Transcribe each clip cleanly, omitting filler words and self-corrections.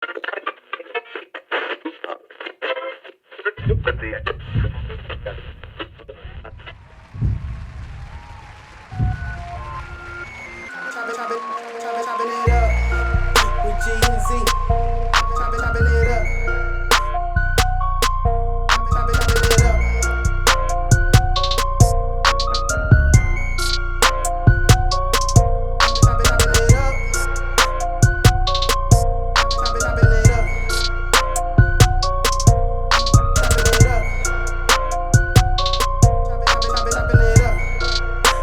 Chopping it up with G and Z. Chopping it up. Chopping it up. Chopping it up. Chopping it up. Chopping it up. Chopping it up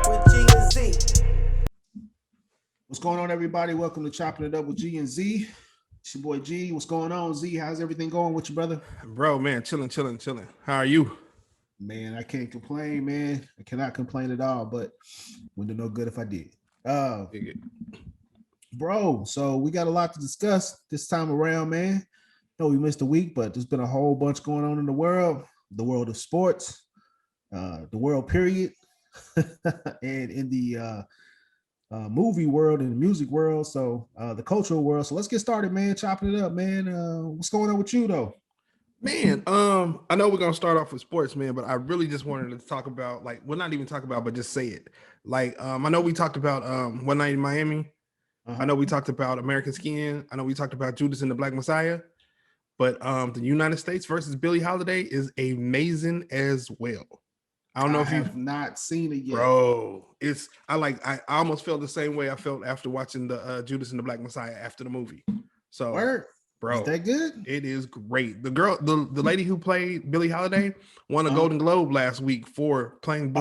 with G and Z. What's going on, everybody? Welcome to Chopping It Up with G and Z. It's your boy G. What's going on, Z? How's everything going with you, brother? Bro, man, chilling. How are you? Man, I can't complain, man. I cannot complain at all, but wouldn't do no good if I did. Bro, so we got a lot to discuss this time around, man. No, we missed a week, but there's been a whole bunch going on in the world of sports, the world period, and in the movie world and the music world, so the cultural world. So let's get started, man. Chopping it up, man. What's going on with you, though? Man, I know we're gonna start off with sports, man, but I really just wanted to talk about, like, well, not even talk about, but just say it. Like, I know we talked about One Night in Miami. I know we talked about American Skin. I know we talked about Judas and the Black Messiah. But the United States versus Billie Holiday is amazing as well. I don't know if you've not seen it yet, bro. I almost felt the same way I felt after watching the Judas and the Black Messiah after the movie. So, bro, is that good? It is great. The girl, the lady who played Billie Holiday won a Golden Globe last week for playing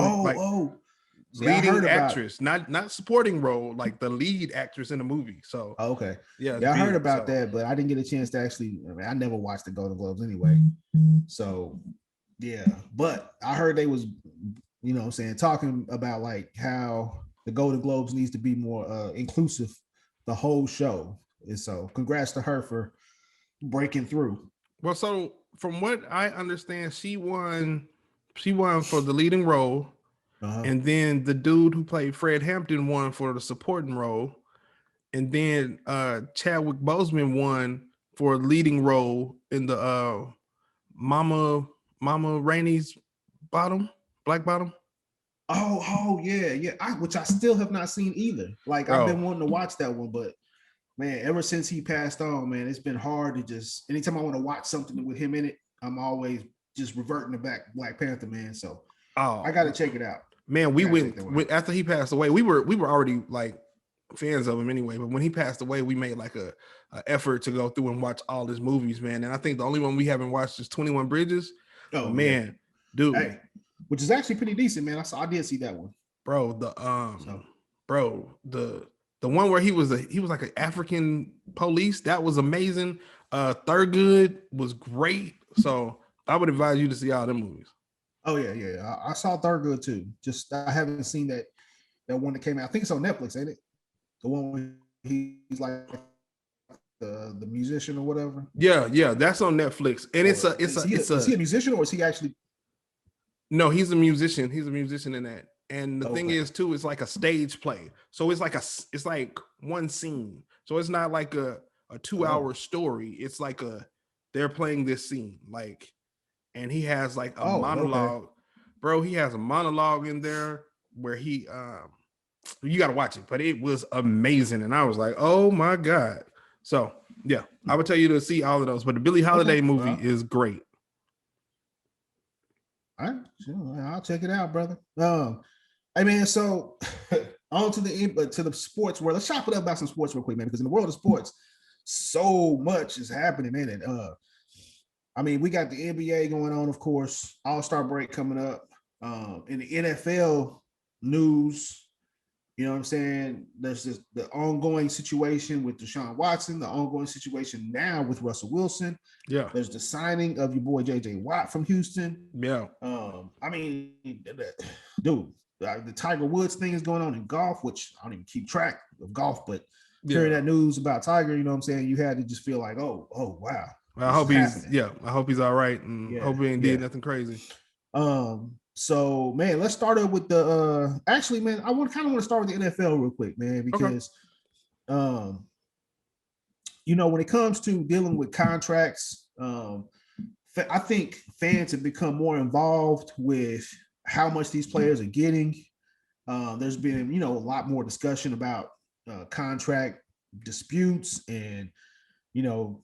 leading actress, not supporting role, like the lead actress in the movie. So okay, yeah, I heard about that, but I didn't get a chance to actually. I mean, I never watched the Golden Globes anyway, so. Yeah, but I heard they was, you know what I'm saying, talking about like how the Golden Globes needs to be more inclusive the whole show. And so congrats to her for breaking through. Well, so from what I understand, she won for the leading role. And then the dude who played Fred Hampton won for the supporting role. And then Chadwick Boseman won for a leading role in the Mama Rainey's Black Bottom. Oh yeah. Which I still have not seen either. Like, I've been wanting to watch that one, but man, ever since he passed on, man, it's been hard to just. Anytime I want to watch something with him in it, I'm always just reverting to back Black Panther, man. So I got to check it out. Man, we went after he passed away. We were already like fans of him anyway, but when he passed away, we made like a effort to go through and watch all his movies, man. And I think the only one we haven't watched is 21 Bridges. Oh man, dude, hey, which is actually pretty decent, man. I did see that one, bro. The one where he was like an African police, that was amazing. Thurgood was great, so I would advise you to see all them movies. Oh yeah. I saw Thurgood too. Just I haven't seen that one that came out. I think it's on Netflix, ain't it? The one where he's like the musician or whatever. Yeah, that's on Netflix, and is he a musician or is he actually? No, he's a musician. He's a musician in that. And the thing is too, it's like a stage play, so it's like one scene. So it's not like a 2-hour story. It's like they're playing this scene, like, and he has like a monologue, bro. He has a monologue in there where he you got to watch it, but it was amazing, and I was like, oh my god. So yeah, I would tell you to see all of those, but the Billie Holiday movie is great. All right, sure. I'll check it out, brother. Hey man, so on to the sports world. Let's chop it up about some sports real quick, man, because in the world of sports, so much is happening, man. And I mean, we got the NBA going on, of course, All-Star break coming up. In the NFL news, you know what I'm saying? There's just the ongoing situation with Deshaun Watson, the ongoing situation now with Russell Wilson. Yeah. There's the signing of your boy JJ Watt from Houston. Yeah. I mean, dude, the Tiger Woods thing is going on in golf, which I don't even keep track of golf, but hearing that news about Tiger, you know what I'm saying? You had to just feel like, oh wow. I hope he's all right, and hope he ain't did nothing crazy. So man, let's start up with the actually, man, I want to start with the NFL real quick, man, because when it comes to dealing with contracts, I think fans have become more involved with how much these players are getting. There's been, a lot more discussion about contract disputes and, you know,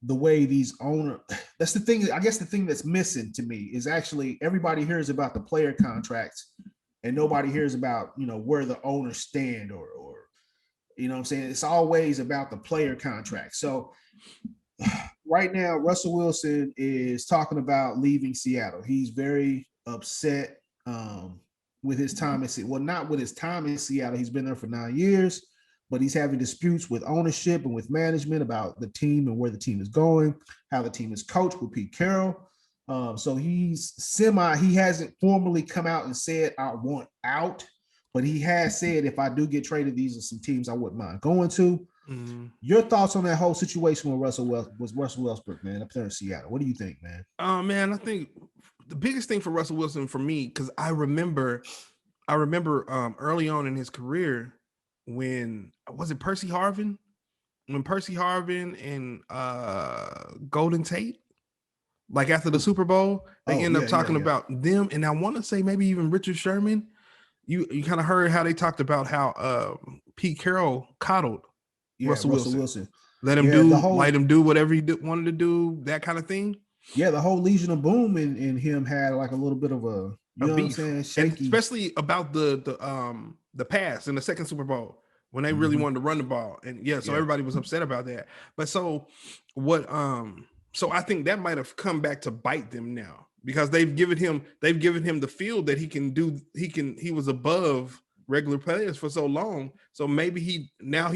the way these owner. That's the thing. I guess the thing that's missing to me is actually everybody hears about the player contracts, and nobody hears about where the owners stand or what I'm saying. It's always about the player contract. So right now, Russell Wilson is talking about leaving Seattle. He's very upset with his time in Seattle. Well, not with his time in Seattle. He's been there for 9 years, but he's having disputes with ownership and with management about the team and where the team is going, how the team is coached with Pete Carroll. So he hasn't formally come out and said, I want out, but he has said, if I do get traded, these are some teams I wouldn't mind going to. Mm-hmm. Your thoughts on that whole situation with Russell Westbrook, man, up there in Seattle? What do you think, man? Man, I think the biggest thing for Russell Wilson for me, because I remember early on in his career when was it Percy Harvin? When Percy Harvin and Golden Tate, like after the Super Bowl, they end up talking about them, and I want to say maybe even Richard Sherman. You kind of heard how they talked about how Pete Carroll coddled Russell Wilson. Let him do whatever he wanted to do, that kind of thing. Yeah, the whole Legion of Boom and him had like a little bit of a beef. What I'm saying? Shaky. And especially about the pass in the second Super Bowl when they really wanted to run the ball. And everybody was upset about that. But so I think that might have come back to bite them now, because they've given him the field that he was above regular players for so long. So maybe he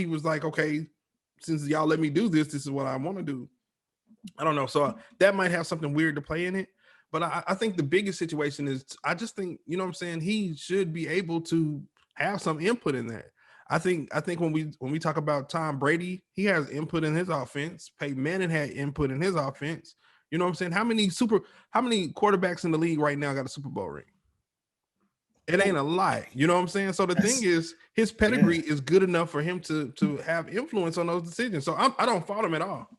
was like, okay, since y'all let me do this is what I want to do. I don't know. So that might have something weird to play in it. But I think the biggest situation is, I just think, what I'm saying, he should be able to have some input in that. I think when we talk about Tom Brady, he has input in his offense. Peyton Manning had input in his offense. You know what I'm saying? How many quarterbacks in the league right now got a Super Bowl ring? It ain't a lot. You know what I'm saying? So the thing is, his pedigree is good enough for him to have influence on those decisions. So I don't fault him at all.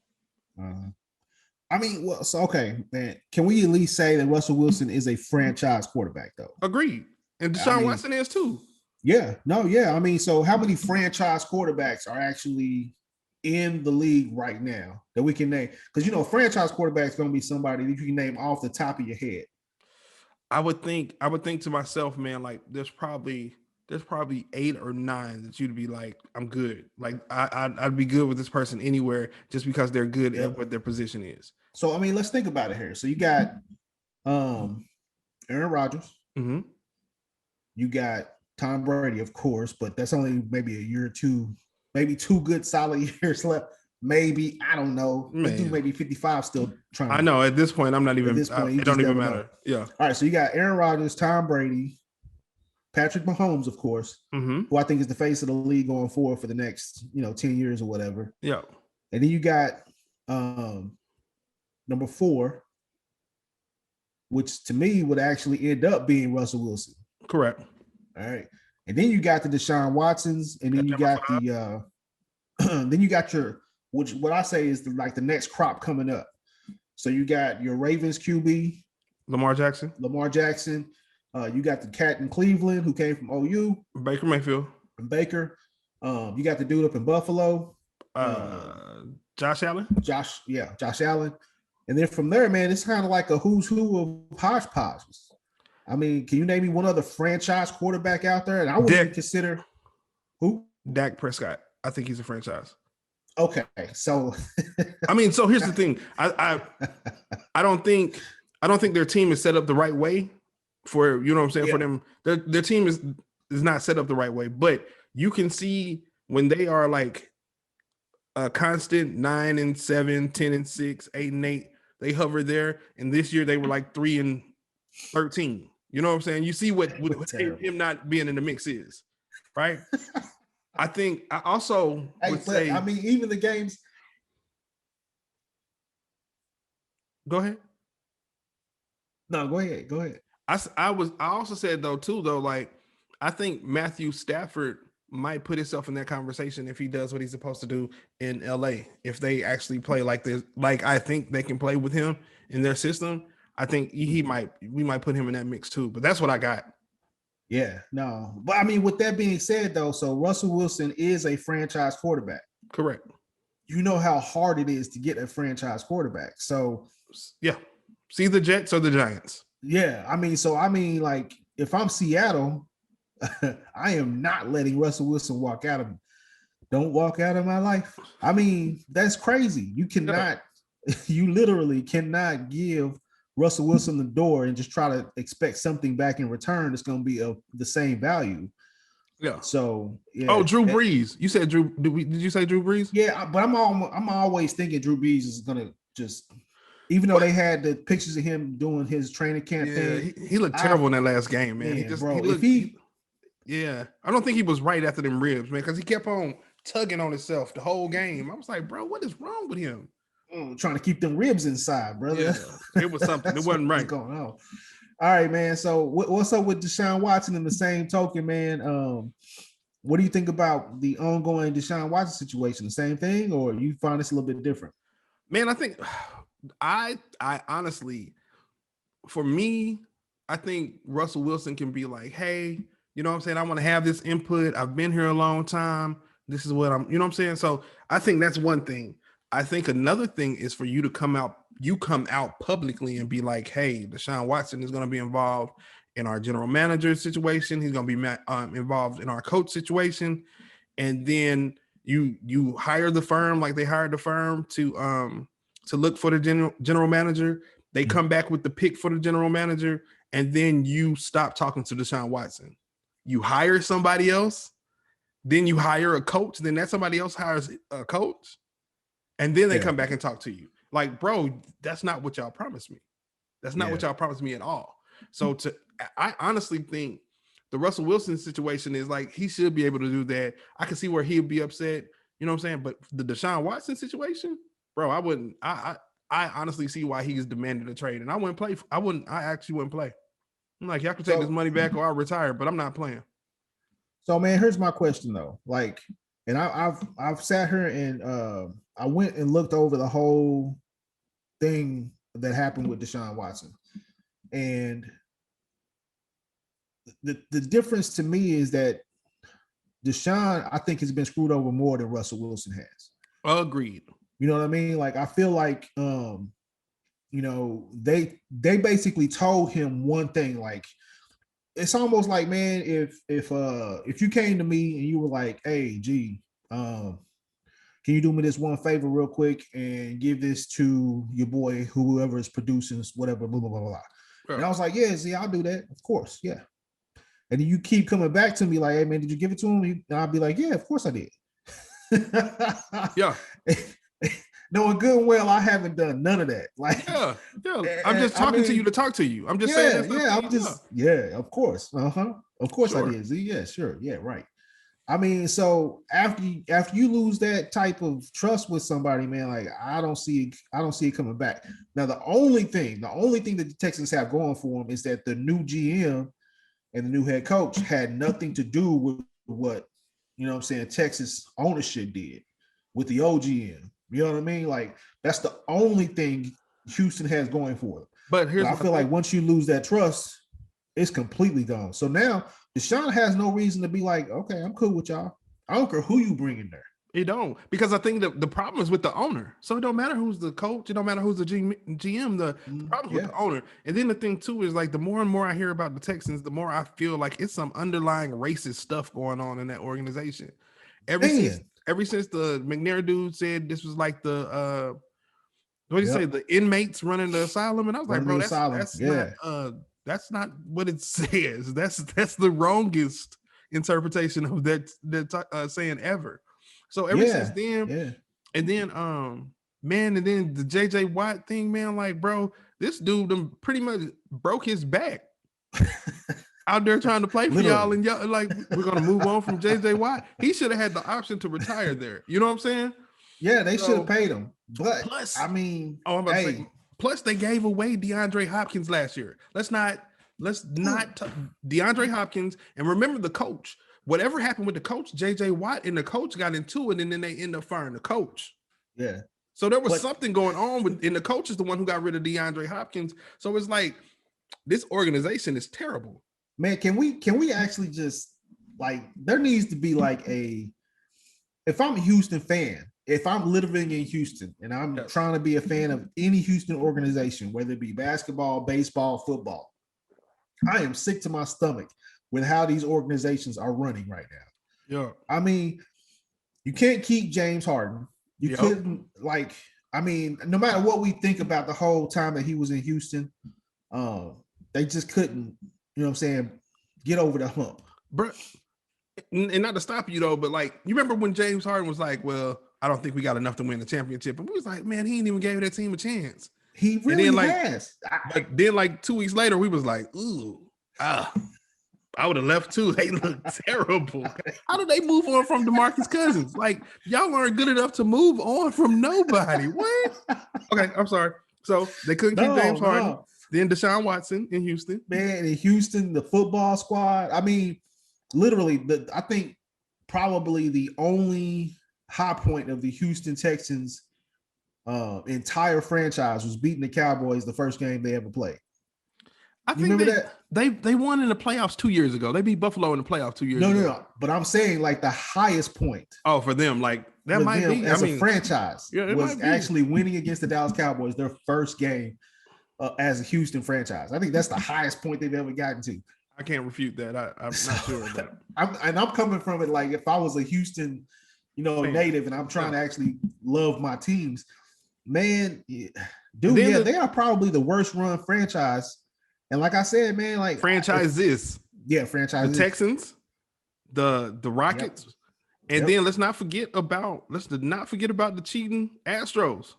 I mean, okay, man. Can we at least say that Russell Wilson is a franchise quarterback, though? Agreed. And Deshaun Watson is too. Yeah. No, yeah. I mean, so how many franchise quarterbacks are actually in the league right now that we can name? Because franchise quarterback is going to be somebody that you can name off the top of your head. I would think to myself, man, like there's probably 8 or 9 that you'd be like, I'm good. Like I'd be good with this person anywhere just because they're good at what their position is. So I mean, let's think about it here. So you got Aaron Rodgers. Mm-hmm. You got Tom Brady, of course, but that's only maybe a year or two, maybe 2 good solid years left. Maybe, I don't know. Let's do maybe 55 still trying. I know at this point, I'm not even, it don't even matter. Know. Yeah. All right. So you got Aaron Rodgers, Tom Brady, Patrick Mahomes, of course, who I think is the face of the league going forward for the next, 10 years or whatever. Yeah. And then you got number 4, which to me would actually end up being Russell Wilson. Correct. All right. And then you got the Deshaun Watsons, and then you got then you got which what I say is the next crop coming up. So you got your Ravens QB, Lamar Jackson. You got the cat in Cleveland who came from OU, Baker Mayfield. Baker. You got the dude up in Buffalo, Josh Allen. Josh Allen. And then from there, man, it's kind of like a who's who of hodgepodges. I mean, can you name me one other franchise quarterback out there? And I wouldn't consider who? Dak Prescott. I think he's a franchise. Okay, so I mean, so here's the thing. I don't think their team is set up the right way for, what I'm saying, for them. Their team is not set up the right way, but you can see when they are like a constant 9-7, 10-6, 8-8, they hover there. And this year they were like 3-13. You know what I'm saying? You see what him not being in the mix is, right? I think I also would say. I mean, even the games. Go ahead. No, go ahead. I also said though, like I think Matthew Stafford might put himself in that conversation if he does what he's supposed to do in LA. If they actually play like this, like I think they can play with him in their system, I think we might put him in that mix too. But that's what I got. Yeah, no. But I mean, with that being said, though, so Russell Wilson is a franchise quarterback. Correct. You know how hard it is to get a franchise quarterback. So yeah. See the Jets or the Giants. Yeah, I mean, like if I'm Seattle, I am not letting Russell Wilson walk out of me. Don't walk out of my life. I mean, that's crazy. You cannot, you literally cannot give Russell Wilson the door and just try to expect something back in return that's going to be of the same value. Yeah. So yeah. Oh, Drew Brees. You said Drew. Did you say Drew Brees? Yeah, but I'm always thinking Drew Brees is gonna just, even though they had the pictures of him doing his training camp thing. He looked terrible in that last game, man. Yeah, I don't think he was right after them ribs, man, because he kept on tugging on himself the whole game. I was like, bro, what is wrong with him? Trying to keep them ribs inside, brother. Yeah, it was something. It wasn't right. Going on. All right, man. So what's up with Deshaun Watson in the same token, man? What do you think about the ongoing Deshaun Watson situation? The same thing, or you find this a little bit different? Man, I think I honestly, for me, I think Russell Wilson can be like, hey, you know what I'm saying? I want to have this input. I've been here a long time. This is what I'm, you know what I'm saying? So I think that's one thing. I think another thing is for you to come out publicly and be like, hey, Deshaun Watson is going to be involved in our general manager situation. He's going to be involved in our coach situation. And then you hire the firm like they hired the firm to look for the general manager. They come back with the pick for the general manager, and then you stop talking to Deshaun Watson. You hire somebody else, then you hire a coach, then that somebody else hires a coach, and then they come back and talk to you. Like, bro, that's not what y'all promised me. That's not what y'all promised me at all. So I honestly think the Russell Wilson situation is like, he should be able to do that. I can see where he'd be upset, you know what I'm saying? But the Deshaun Watson situation, bro, I honestly see why he's demanded a trade. And I actually wouldn't play. I'm like, y'all can take this money back or I'll retire, but I'm not playing. So, man, here's my question though. Like, and I've sat here and I went and looked over the whole thing that happened with Deshaun Watson. And the difference to me is that Deshaun, I think, has been screwed over more than Russell Wilson has. Agreed. You know what I mean? Like, I feel like, you know, they basically told him one thing. Like, it's almost like, man, if you came to me and you were like, hey, G, can you do me this one favor real quick and give this to your boy, whoever is producing, whatever, blah, blah, blah, blah. Sure. And I was like, yeah, Z, I'll do that. Of course. Yeah. And then you keep coming back to me like, hey, man, did you give it to him? And I'll be like, yeah, of course I did. Yeah. Knowing good and well, I haven't done none of that. Like, yeah. I'm just talking to you to talk to you. I'm just saying. Of course. Of course I did. Z. Yeah, sure. Yeah, right. I mean, so after you lose that type of trust with somebody, man, like I don't see it coming back. Now, the only thing that the Texans have going for them is that the new GM and the new head coach had nothing to do with what, you know what I'm saying, Texas ownership did with the OGM. You know what I mean? Like, that's the only thing Houston has going for it. But I feel like once you lose that trust, it's completely gone. So now Deshaun has no reason to be like, okay, I'm cool with y'all. I don't care who you bring in there. You don't, because I think the problem is with the owner. So it don't matter who's the coach. It don't matter who's the GM. The problem with the owner. And then the thing too is like, the more and more I hear about the Texans, the more I feel like it's some underlying racist stuff going on in that organization. Ever since the McNair dude said this was like the what do you say, the inmates running the asylum, and I was like, bro, that's not what it says. That's the wrongest interpretation of that saying ever. So ever since then, and then man, and then the JJ Watt thing, man, like, bro, this dude pretty much broke his back out there trying to play for y'all, and y'all like, we're gonna move on from JJ Watt. He should have had the option to retire there. You know what I'm saying? Yeah, they should have paid him. But plus, I mean, plus they gave away DeAndre Hopkins last year. Let's not DeAndre Hopkins, and remember the coach. whatever happened with the coach, JJ Watt, and the coach got into it, and then they end up firing the coach. Yeah. So there was something going on with, and the coach is the one who got rid of DeAndre Hopkins. So it's like this organization is terrible. Man, can we actually just like there needs to be like if I'm a Houston fan, if I'm living in Houston and I'm trying to be a fan of any Houston organization, whether it be basketball, baseball, football, I am sick to my stomach with how these organizations are running right now. Yeah. I mean, you can't keep James Harden. You couldn't, like, I mean, no matter what we think about the whole time that he was in Houston, they just couldn't, you know what I'm saying, get over the hump. Bro, and not to stop you though, but like, you remember when James Harden was like, well, I don't think we got enough to win the championship. And we was like, man, he ain't even gave that team a chance. He really has. But then like 2 weeks later, we was like, ooh, I would have left too. They look terrible. How do they move on from DeMarcus Cousins? Like, y'all aren't good enough to move on from nobody. What? Okay, I'm sorry. So they couldn't keep James Harden. Then Deshaun Watson in Houston. Man, in Houston, the football squad. I mean, literally, I think probably the only high point of the Houston Texans entire franchise was beating the Cowboys the first game they ever played. I think they won in the playoffs 2 years ago. They beat Buffalo in the playoffs 2 years ago. No. But I'm saying like the highest point. Oh, for them, like that might be as a franchise was actually winning against the Dallas Cowboys their first game as a Houston franchise. I think that's the highest point they've ever gotten to. I can't refute that. I'm not sure of that. I'm coming from it like if I was a Houston, native and I'm trying to actually love my teams, man, dude, they are probably the worst run franchise. And like I said, man, like franchises. Franchise. The Texans, the Rockets, and then let's not forget about the cheating Astros.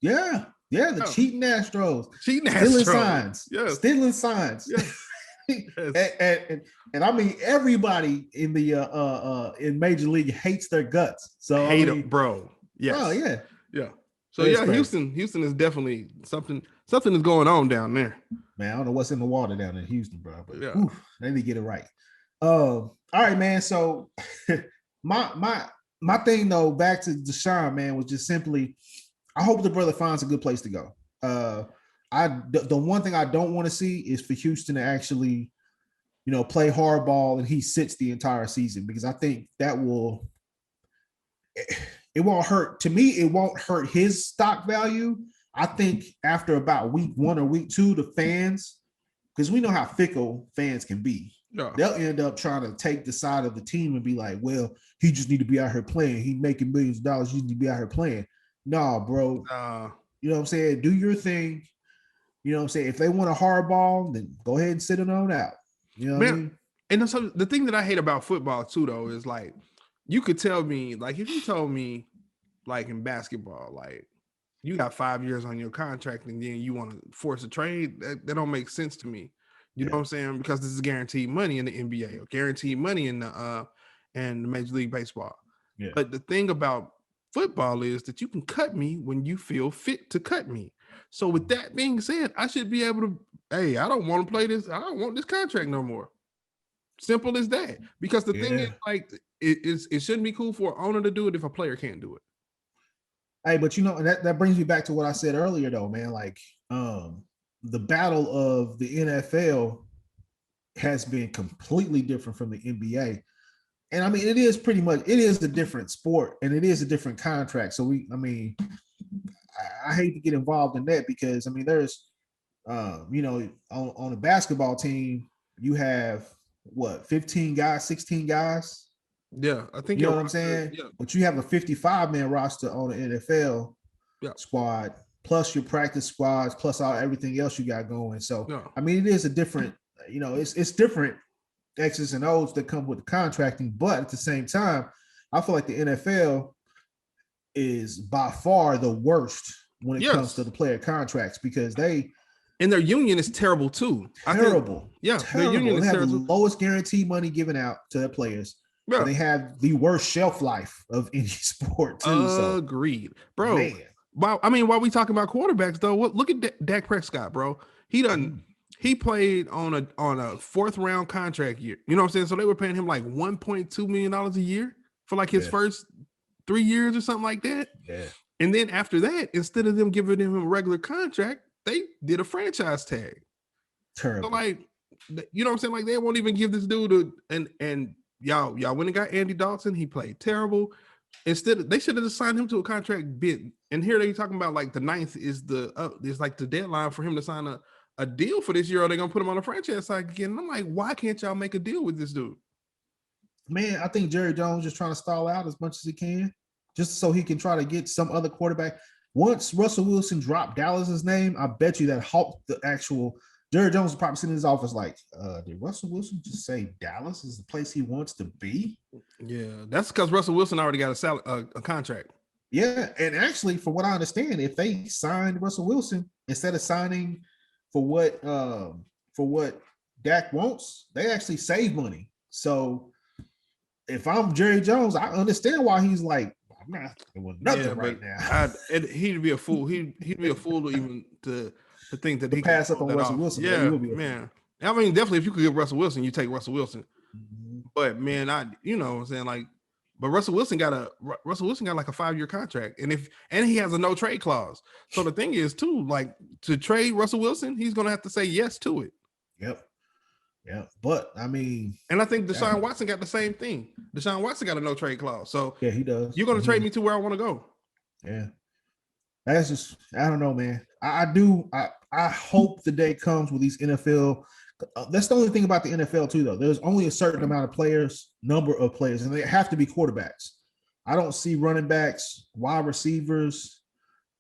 Yeah, the cheating Astros. Stealing signs. Yeah. Stealing signs. Yes. and I mean everybody in the in Major League hates their guts. So hate them, bro. Yes. Oh yeah. Yeah. So Houston is definitely something is going on down there. Man, I don't know what's in the water down in Houston, bro. But they need to get it right. All right, man. So my thing though, back to Deshaun, man, was just simply, I hope the brother finds a good place to go. The one thing I don't want to see is for Houston to actually, play hardball and he sits the entire season, because I think that it won't hurt. To me, it won't hurt his stock value. I think after about week 1 or week 2, the fans, because we know how fickle fans can be, they'll end up trying to take the side of the team and be like, well, he just need to be out here playing. He's making millions of dollars. He need to be out here playing. Nah, bro. You know what I'm saying? Do your thing. You know what I'm saying? If they want a hard ball, then go ahead and sit it on out. You know what I mean? And so the thing that I hate about football too, though, is like, you could tell me, like, if you told me, like in basketball, like, you got 5 years on your contract and then you want to force a trade, that don't make sense to me. You know what I'm saying? Because this is guaranteed money in the NBA or guaranteed money in the Major League Baseball. Yeah. But the thing about football is that you can cut me when you feel fit to cut me. So with that being said, I should be able to, hey, I don't want to play this. I don't want this contract no more. Simple as that. Because the thing is, like, it shouldn't be cool for an owner to do it if a player can't do it. Hey, but that brings me back to what I said earlier, though, man. Like, the battle of the NFL has been completely different from the NBA. And I mean, it is a different sport and it is a different contract. So I hate to get involved in that because I mean, there's, on a basketball team, you have 15 guys, 16 guys. Yeah, I think you know what I'm saying. Yeah. But you have a 55-man roster on the NFL squad, plus your practice squads, plus everything else you got going. So I mean, it is a different, it's different X's and O's that come with the contracting, but at the same time, I feel like the NFL is by far the worst when it comes to the player contracts because and their union is terrible too. Terrible. Their union is terrible. They have the lowest guarantee money given out to their players. Yeah. They have the worst shelf life of any sport too. Agreed, bro. Man. While we talking about quarterbacks though, look at Dak Prescott, bro. He he played on a fourth round contract year. You know what I'm saying? So they were paying him like $1.2 million a year for like his first 3 years or something like that. Yeah. And then after that, instead of them giving him a regular contract, they did a franchise tag. Terrible. So like, you know what I'm saying? Like they won't even give this dude and y'all went and got Andy Dalton. He played terrible. Instead, they should have just signed him to a contract bid. And here they talking about like the 9th is like the deadline for him to sign a deal for this year, or they're gonna put him on a franchise tag again. And I'm like, why can't y'all make a deal with this dude? Man, I think Jerry Jones is trying to stall out as much as he can, just so he can try to get some other quarterback. Once Russell Wilson dropped Dallas's name, I bet you that helped the actual Jerry Jones is probably sitting in his office like, did Russell Wilson just say Dallas is the place he wants to be? Yeah, that's because Russell Wilson already got a contract. Yeah, and actually, from what I understand, if they signed Russell Wilson instead of signing for what Dak wants, they actually save money. So if I'm Jerry Jones, I understand why he's like, I'm not doing nothing right now. He'd be a fool. He'd be a fool to even to think that he pass up on Russell Wilson. Yeah, man. I mean, definitely, if you could get Russell Wilson, you take Russell Wilson. Mm-hmm. But man, you know what I'm saying, like, but Russell Wilson got like a 5-year contract, and he has a no trade clause. So the thing is too, like, to trade Russell Wilson, he's gonna have to say yes to it. Yep. Yeah, but I mean, and I think Deshaun Watson got the same thing. Deshaun Watson got a no trade clause, so yeah, he does. You're gonna trade me to where I want to go. Yeah, that's just, I don't know, man. I hope the day comes with these NFL. That's the only thing about the NFL too, though. There's only a certain amount of players, number of players, and they have to be quarterbacks. I don't see running backs, wide receivers.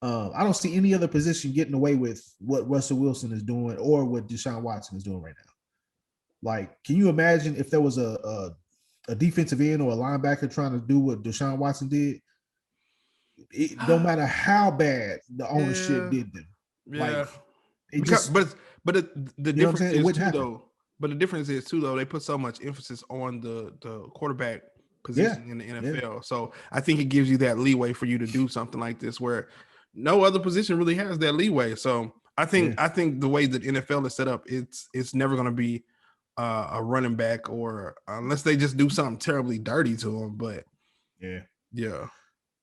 I don't see any other position getting away with what Russell Wilson is doing or what Deshaun Watson is doing right now. Like, can you imagine if there was a defensive end or a linebacker trying to do what Deshaun Watson did? It no matter how bad the ownership did them. Yeah. Like, but the difference is too, though. But the difference is too, though, they put so much emphasis on the quarterback position in the NFL. Yeah. So I think it gives you that leeway for you to do something like this, where no other position really has that leeway. So I think the way that NFL is set up, it's never going to be a running back, or unless they just do something terribly dirty to him. But yeah.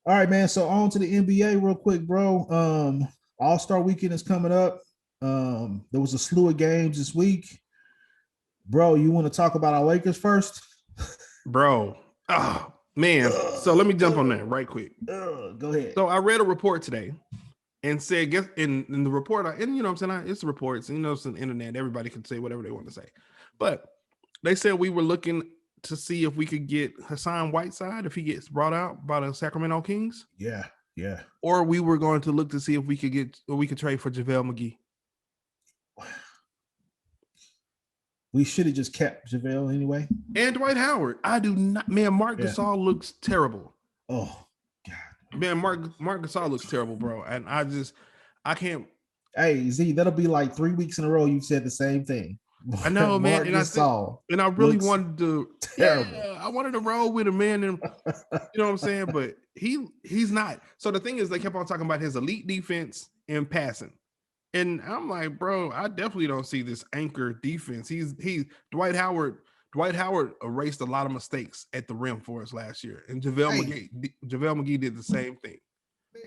All right, man. So on to the NBA real quick, bro. All-Star Weekend is coming up. There was a slew of games this week. Bro, you want to talk about our Lakers first? Bro. Oh, man. So let me jump on that right quick. Go ahead. So I read a report today and said, guess in the report, and you know what I'm saying, it's reports, and you know, it's on the internet, everybody can say whatever they want to say. But they said we were looking to see if we could get Hassan Whiteside if he gets brought out by the Sacramento Kings. Yeah. Or we were going to look to see if we could trade for JaVale McGee. We should have just kept JaVale anyway. And Dwight Howard. I do not, man. Marc Gasol looks terrible. Oh God, man. Marc Gasol looks terrible, bro. And I can't. Hey Z, that'll be like 3 weeks in a row you've said the same thing. I know, man. And I really wanted to. Terrible. Yeah, I wanted to roll with him, man. And you know what I'm saying, but he's not. So the thing is, they kept on talking about his elite defense and passing. And I'm like, bro, I definitely don't see this anchor defense. He's Dwight Howard erased a lot of mistakes at the rim for us last year. And JaVale McGee did the same thing.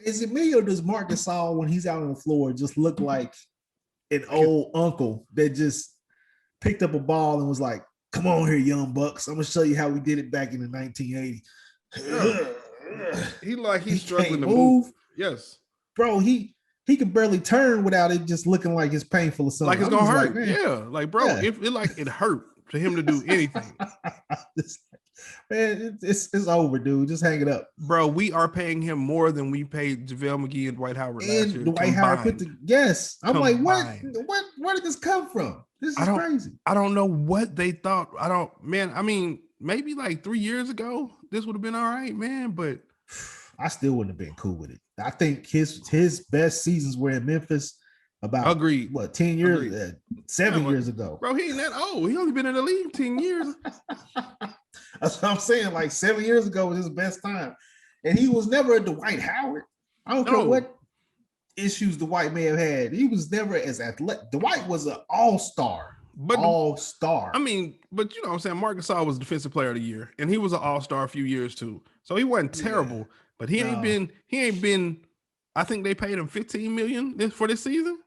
Is it me, or does Marc Gasol, when he's out on the floor, just look like an old uncle that just picked up a ball and was like, come on here, young bucks. I'm gonna show you how we did it back in the 1980s. He's struggling to move. Yes. Bro, he can barely turn without it just looking like it's painful or something. Like it's gonna hurt. It hurt for him to do anything. Man, it's over, dude. Just hang it up. Bro, we are paying him more than we paid JaVale McGee and Dwight Howard last year. Dwight Howard I'm like, where did this come from? This is crazy. I don't know what they thought. I mean, maybe like 3 years ago, this would have been all right, man. But I still wouldn't have been cool with it. I think his best seasons were in Memphis about 10 years, 7 years ago. Bro, he ain't that old. He only been in the league 10 years. That's what I'm saying. Like 7 years ago was his best time. And he was never a Dwight Howard. I don't care what. issues Dwight may have had. He was never as athletic. Dwight was an all-star. But All-star. I mean, but you know what I'm saying? Marc Gasol was defensive player of the year, and he was an all-star a few years too. So he wasn't terrible, but he ain't been. I think they paid him $15 million for this season.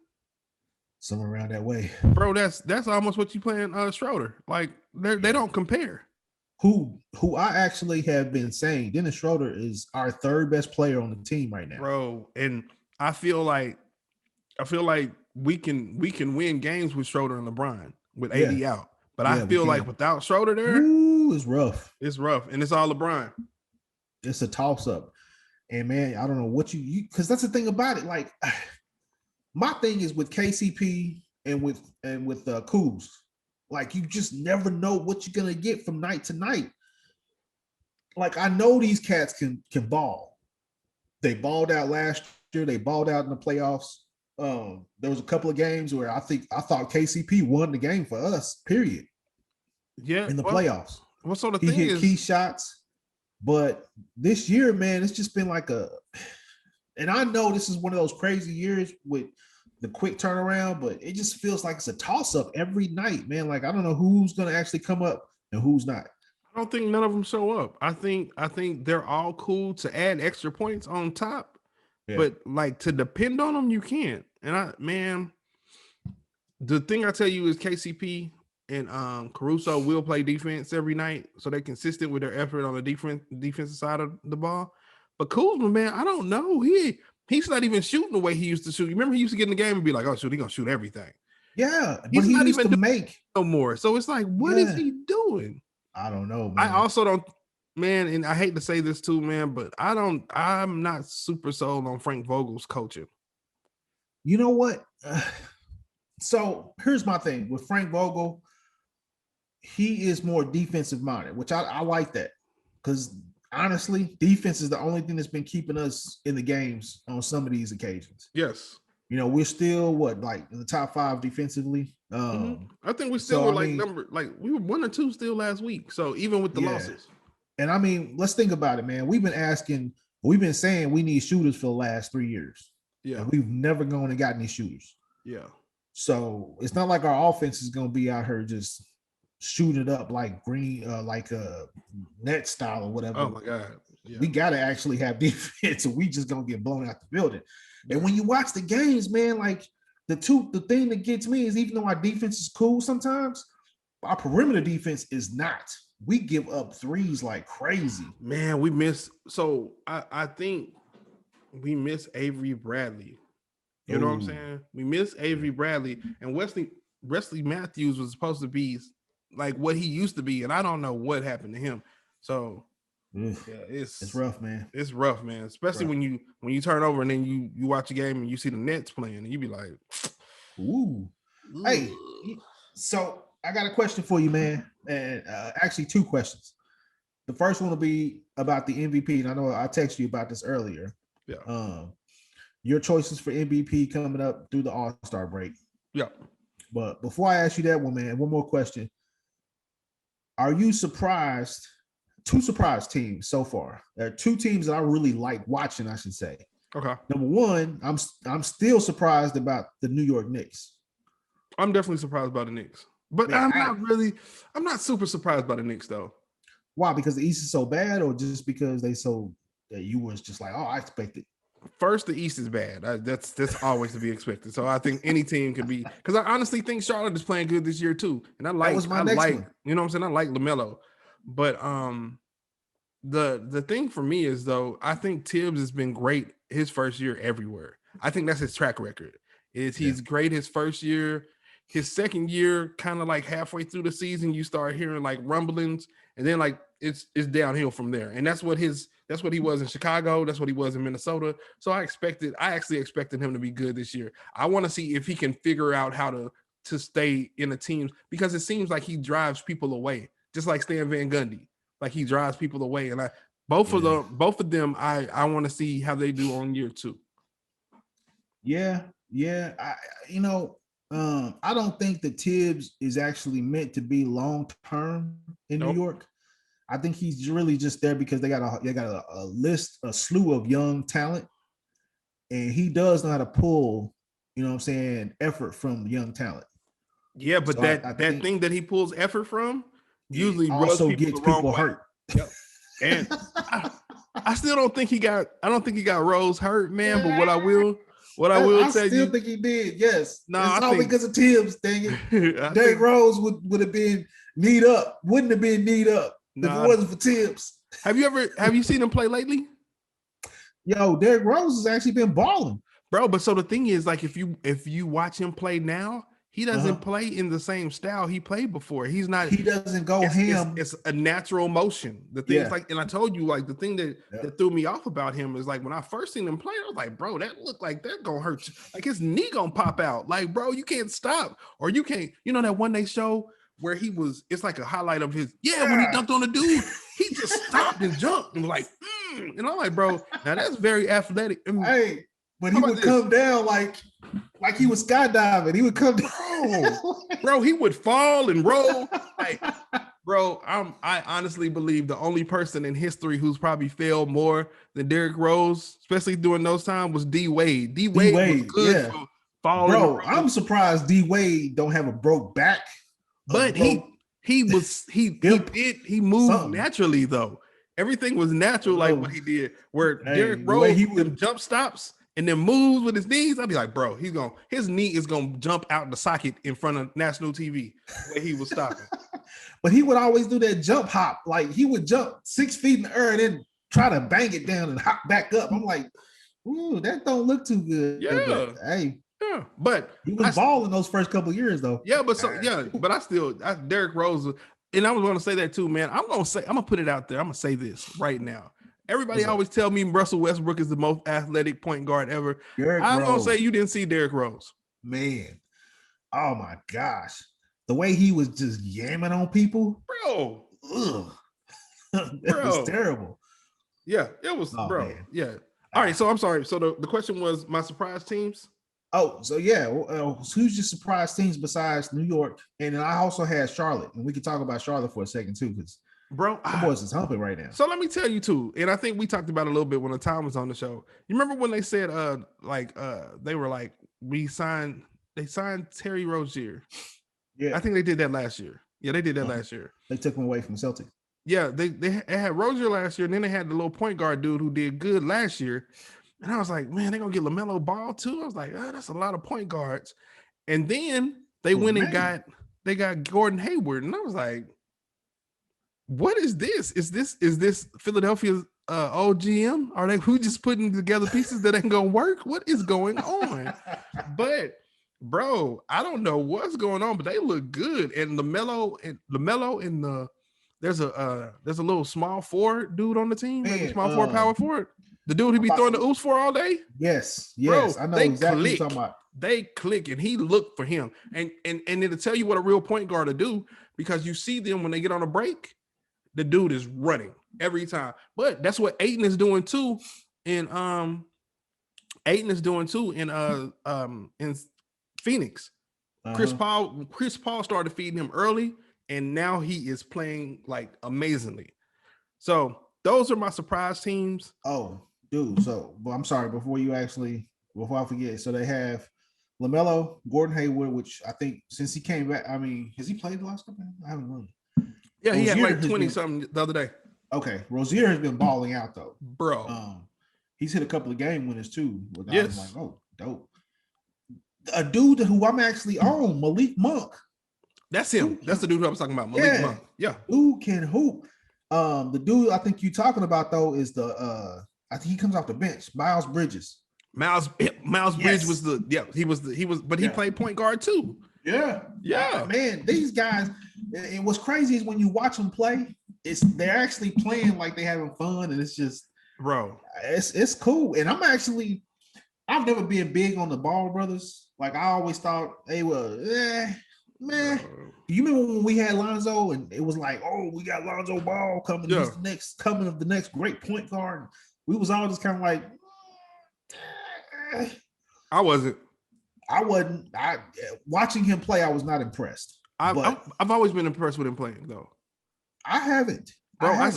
Somewhere around that way. Bro, that's almost what you playing Schroeder. Like they don't compare. Who I actually have been saying, Dennis Schroeder is our third best player on the team right now. Bro, and I feel like we can win games with Schroeder and LeBron with AD out. But I feel like without Schroeder there, it's rough. It's rough, and it's all LeBron. It's a toss-up. And man, I don't know what you because that's the thing about it. Like my thing is with KCP and with Kuz, like you just never know what you're gonna get from night to night. Like I know these cats can ball. They balled out last year. They balled out in the playoffs. There was a couple of games where I thought KCP won the game for us. Period. Yeah, in the playoffs. Well, so the he thing hit is, key shots, but this year, man, it's just been like and I know this is one of those crazy years with the quick turnaround, but it just feels like it's a toss-up every night, man. Like I don't know who's gonna actually come up and who's not. I don't think none of them show up. I think they're all cool to add extra points on top, but like to depend on them, you can't. And the thing I tell you is KCP and Caruso will play defense every night, so they're consistent with their effort on the defensive side of the ball. But Kuzma, man, I don't know. He's not even shooting the way he used to shoot. You remember he used to get in the game and be like, "Oh, shoot, he's gonna shoot everything." Yeah, he's but he not used even to make no more. So it's like, what is he doing? I don't know, man. I also don't, man, and I hate to say this too, man, but I'm not super sold on Frank Vogel's coaching. You know what? So here's my thing with Frank Vogel. He is more defensive minded, which I like that because honestly, defense is the only thing that's been keeping us in the games on some of these occasions. Yes. You know, we're still like in the top 5 defensively. I think we still were we were 1 or 2 still last week. So even with the losses. And I mean, let's think about it, man. We've been saying we need shooters for the last 3 years. Yeah. And we've never gone and gotten any shooters. Yeah. So it's not like our offense is going to be out here just shoot it up like like a net style or whatever. Oh my God. Yeah. We got to actually have defense, or we just going to get blown out the building. And when you watch the games, man, like the thing that gets me is even though our defense is cool sometimes, our perimeter defense is not. We give up threes like crazy. Man, we miss. So I think we miss Avery Bradley. You know what I'm saying? We miss Avery Bradley, and Wesley Matthews was supposed to be like what he used to be, and I don't know what happened to him. So it's rough, man. It's rough, man. Especially when you turn over and then you watch a game and you see the Nets playing, and you be like, "Ooh, hey." So I got a question for you, man, and actually 2 questions. The first one will be about the MVP, and I know I texted you about this earlier. Yeah. Your choices for MVP coming up through the All-Star break. Yeah. But before I ask you that one, man, one more question. Are you surprised? 2 surprise teams so far. There are 2 teams that I really like watching, I should say. Okay. Number 1, I'm still surprised about the New York Knicks. I'm definitely surprised by the Knicks. But man, I'm not super surprised by the Knicks though. Why? Because the East is so bad, or just because that you was just like, oh, I expected. First, the East is bad. That's always to be expected. So I think any team could be, because I honestly think Charlotte is playing good this year too. And you know what I'm saying? I like LaMelo. But the thing for me is though, I think Tibbs has been great his first year everywhere. I think that's his track record. He's great his first year. His second year, kind of like halfway through the season, you start hearing like rumblings, and then like it's downhill from there. And that's what he was in Chicago. That's what he was in Minnesota. So I actually expected him to be good this year. I want to see if he can figure out how to stay in the teams, because it seems like he drives people away, just like Stan Van Gundy. Like he drives people away. And both of them, I want to see how they do on year 2. Yeah. I don't think that Tibbs is actually meant to be long term in New York. I think he's really just there because they got a slew of young talent, and he does know how to pull, you know what I'm saying, effort from young talent. Yeah, but So that thing that he pulls effort from usually rubs also people gets the wrong people way. hurt. Yep. And I still don't think he got. I don't think he got Rose hurt, man. But what I will I tell still you, think he did. Yes, no, it's I all think because of Tibbs. Dang it, I Derrick think Rose would have been kneed up. Wouldn't have been kneed up if it nah. wasn't for Tibbs. Have you seen him play lately? Yo, Derrick Rose has actually been balling, Bro, but so the thing is, like, if you watch him play now, he doesn't play in the same style he played before. He's not. He doesn't go ham. It's a natural motion. The thing is, like, and I told you, like, the thing that threw me off about him is, like, when I first seen him play, I was like, bro, that looked like that gonna hurt you. Like, his knee gonna pop out. Like, bro, you can't stop, or you can't. You know that one they show where he was. It's like a highlight of his. Yeah, when he dunked on the dude, he just stopped and jumped and was like, and I'm like, bro, now that's very athletic. Hey, but he would come down like he was skydiving. He would come down. Bro, he would fall and roll. Like, bro, I honestly believe the only person in history who's probably failed more than Derrick Rose, especially during those times, was D Wade. D Wade was good for falling. Bro, I'm surprised D Wade don't have a broke back. But he moved naturally though. Everything was natural, like what he did. Where Derrick Rose he would jump stops and then moves with his knees, I'd be like, bro, his knee is gonna jump out the socket in front of national TV where he was stopping. But he would always do that jump hop, like he would jump 6 feet in the air and then try to bang it down and hop back up. I'm like, ooh, that don't look too good. Yeah, but, hey, yeah, but he was balling those first couple of years though. Yeah, but Derrick Rose, and I was going to say that too, man. I'm gonna put it out there. I'm gonna say this right now. Everybody always tell me Russell Westbrook is the most athletic point guard ever. I'm gonna say you didn't see Derrick Rose. Man, oh my gosh. The way he was just yamming on people. Bro. That was terrible. Yeah, it was, bro. Man. Yeah. All right, so I'm sorry. So the question was my surprise teams? Oh, so yeah, who's your surprise teams besides New York? And then I also had Charlotte, and we can talk about Charlotte for a second too, because bro, the boys is humping right now. So let me tell you too, and I think we talked about it a little bit when the time was on the show. You remember when they said, they were like, they signed Terry Rozier. Yeah, I think they did that last year. Yeah, they did that last year. They took him away from Celtics. Yeah, they had Rozier last year, and then they had the little point guard dude who did good last year. And I was like, man, they're gonna get LaMelo Ball too. I was like, oh, that's a lot of point guards. And then they went and got Gordon Hayward, and I was like, what is this? Is this Philadelphia's old GM? Are they who just putting together pieces that ain't gonna work? What is going on? But bro, I don't know what's going on, but they look good. And LaMelo and there's a little small forward dude on the team, like small forward, power forward. The dude who be throwing the oops for all day? Yes. Bro, I know exactly what you're talking about. They click and he looked for him. And it'll tell you what a real point guard to do, because you see them when they get on a break, the dude is running every time. But that's what Ayton is doing too. In Phoenix. Chris Paul started feeding him early, and now he is playing like amazingly. So those are my surprise teams. Oh, dude. So, but I'm sorry, before I forget. So they have LaMelo, Gordon Hayward, which I think since he came back, I mean, has he played the last couple? I haven't really. Yeah, he had like 20 something the other day. Okay. Rozier has been balling out though. Bro. He's hit a couple of game winners too. Yes. I was like, oh, dope. A dude who I'm actually on, Malik Monk. That's him. That's the dude who I was talking about. Malik Monk. Yeah. Who can hoop? The dude I think you're talking about though is I think he comes off the bench, Miles Bridges. Miles Bridges was but he played point guard too. Yeah. Man, these guys, and what's crazy is when you watch them play, they're actually playing like they're having fun, and it's just, bro, it's cool. And I've never been big on the Ball brothers. Like I always thought they were, man. You remember when we had Lonzo and it was like, oh, we got Lonzo Ball coming. He's the next great point guard. We was all just kind of like, I wasn't. Watching him play, I was not impressed. I've always been impressed with him playing though. I haven't. Bro, I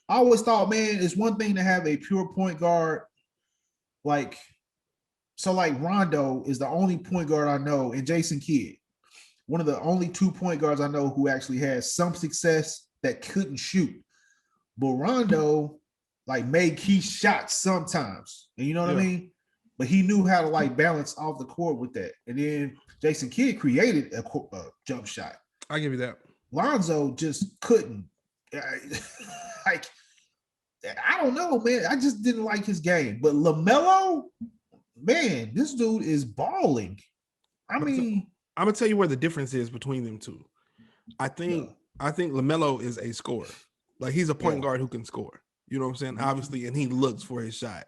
always thought, man, it's one thing to have a pure point guard like, so like Rondo is the only point guard I know, and Jason Kidd, one of the only 2 point guards I know who actually has some success that couldn't shoot. But Rondo like made key shots sometimes, and you know what I mean. But he knew how to like balance off the court with that. And then Jason Kidd created a jump shot. I give you that. Lonzo just couldn't. Like, I don't know, man. I just didn't like his game. But LaMelo, man, this dude is balling. I mean, I'm gonna tell you where the difference is between them two. I think LaMelo is a scorer. Like, he's a point guard who can score. You know what I'm saying? Obviously, and he looks for his shot.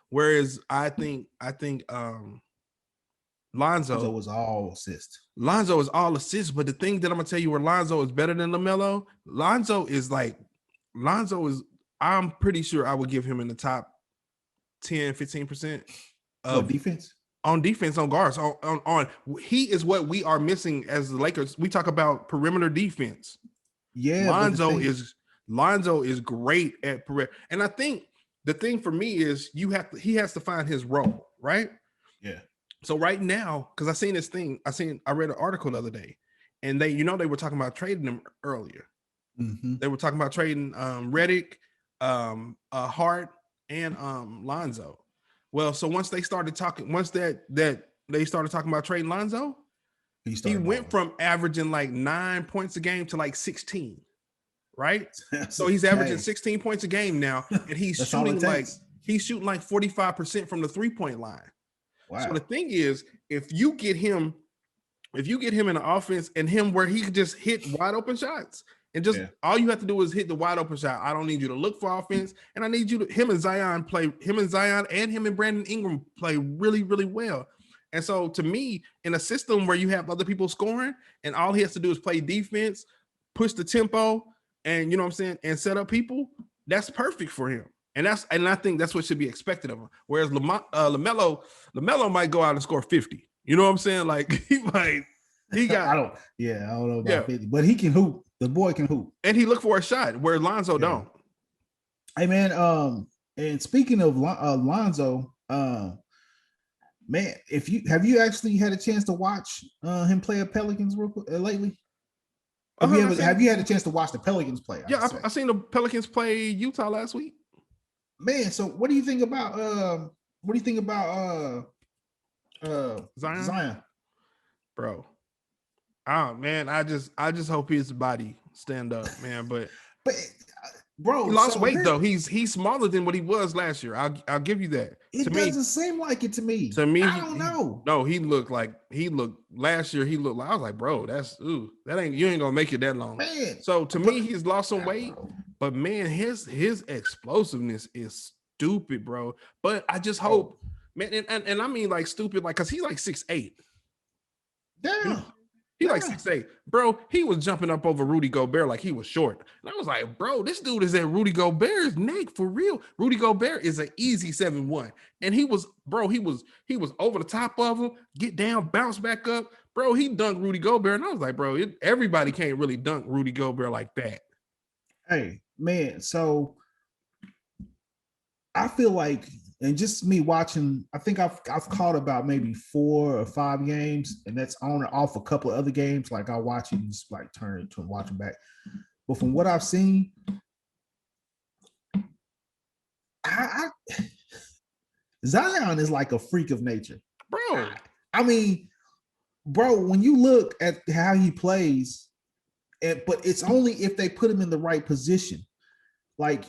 Whereas I think Lonzo was all assist. Lonzo is all assist, but the thing that I'm gonna tell you where Lonzo is better than LaMelo, Lonzo is, I'm pretty sure I would give him in the top 10, 15% of defense. On defense, on guards, on he is what we are missing as the Lakers. We talk about perimeter defense. Yeah, Lonzo is great at perimeter, and I think the thing for me is he has to find his role, right? Yeah. So right now, because I read an article the other day, and they were talking about trading him earlier. Mm-hmm. They were talking about trading Redick, Hart, and Lonzo. Well, so once they started talking about trading Lonzo, he went from averaging like 9 points a game to like 16, right? So he's averaging 16 points a game now, and he's shooting like 45% from the 3-point line. Wow. So the thing is, if you get him in the offense and him where he could just hit wide open shots, and just all you have to do is hit the wide open shot. I don't need you to look for offense, and I need him and Zion and him and Brandon Ingram play really, really well. And so to me, in a system where you have other people scoring and all he has to do is play defense, push the tempo, and you know what I'm saying, and set up people, that's perfect for him. And I think that's what should be expected of him. Whereas LaMelo might go out and score 50. You know what I'm saying? Like, I don't know about 50, but he can hoop. The boy can hoop, and he look for a shot where Lonzo don't. Hey man, and speaking of Lonzo, man, have you actually had a chance to watch him play at Pelicans lately? Have you had a chance to watch the Pelicans play? I seen the Pelicans play Utah last week. Man, so what do you think about Zion? Bro? Oh man, I just hope his body stand up, man. But bro, he lost weight though. He's smaller than what he was last year. I'll give you that. It doesn't seem like it to me. To me, I don't know. No, he looked last year. He looked like, I was like, bro, you ain't gonna make it that long. Man, so to me, he's lost some weight, but man, his explosiveness is stupid, bro. But I just hope, man, and I mean like stupid, like because he's like 6'8". Damn. You know? He like 6'8", bro. He was jumping up over Rudy Gobert like he was short, and I was like, bro, this dude is at Rudy Gobert's neck for real. Rudy Gobert is an easy 7'1", and he was over the top of him, get down, bounce back up, bro. He dunked Rudy Gobert, and I was like, bro, everybody can't really dunk Rudy Gobert like that. Hey man, so I feel like. And just me watching, I think I've caught about maybe 4 or 5 games, and that's on and off a couple of other games. Like I watch it and just like turn it to watch them back. But from what I've seen, Zion is like a freak of nature, bro. I mean, bro, when you look at how he plays, but it's only if they put him in the right position. Like,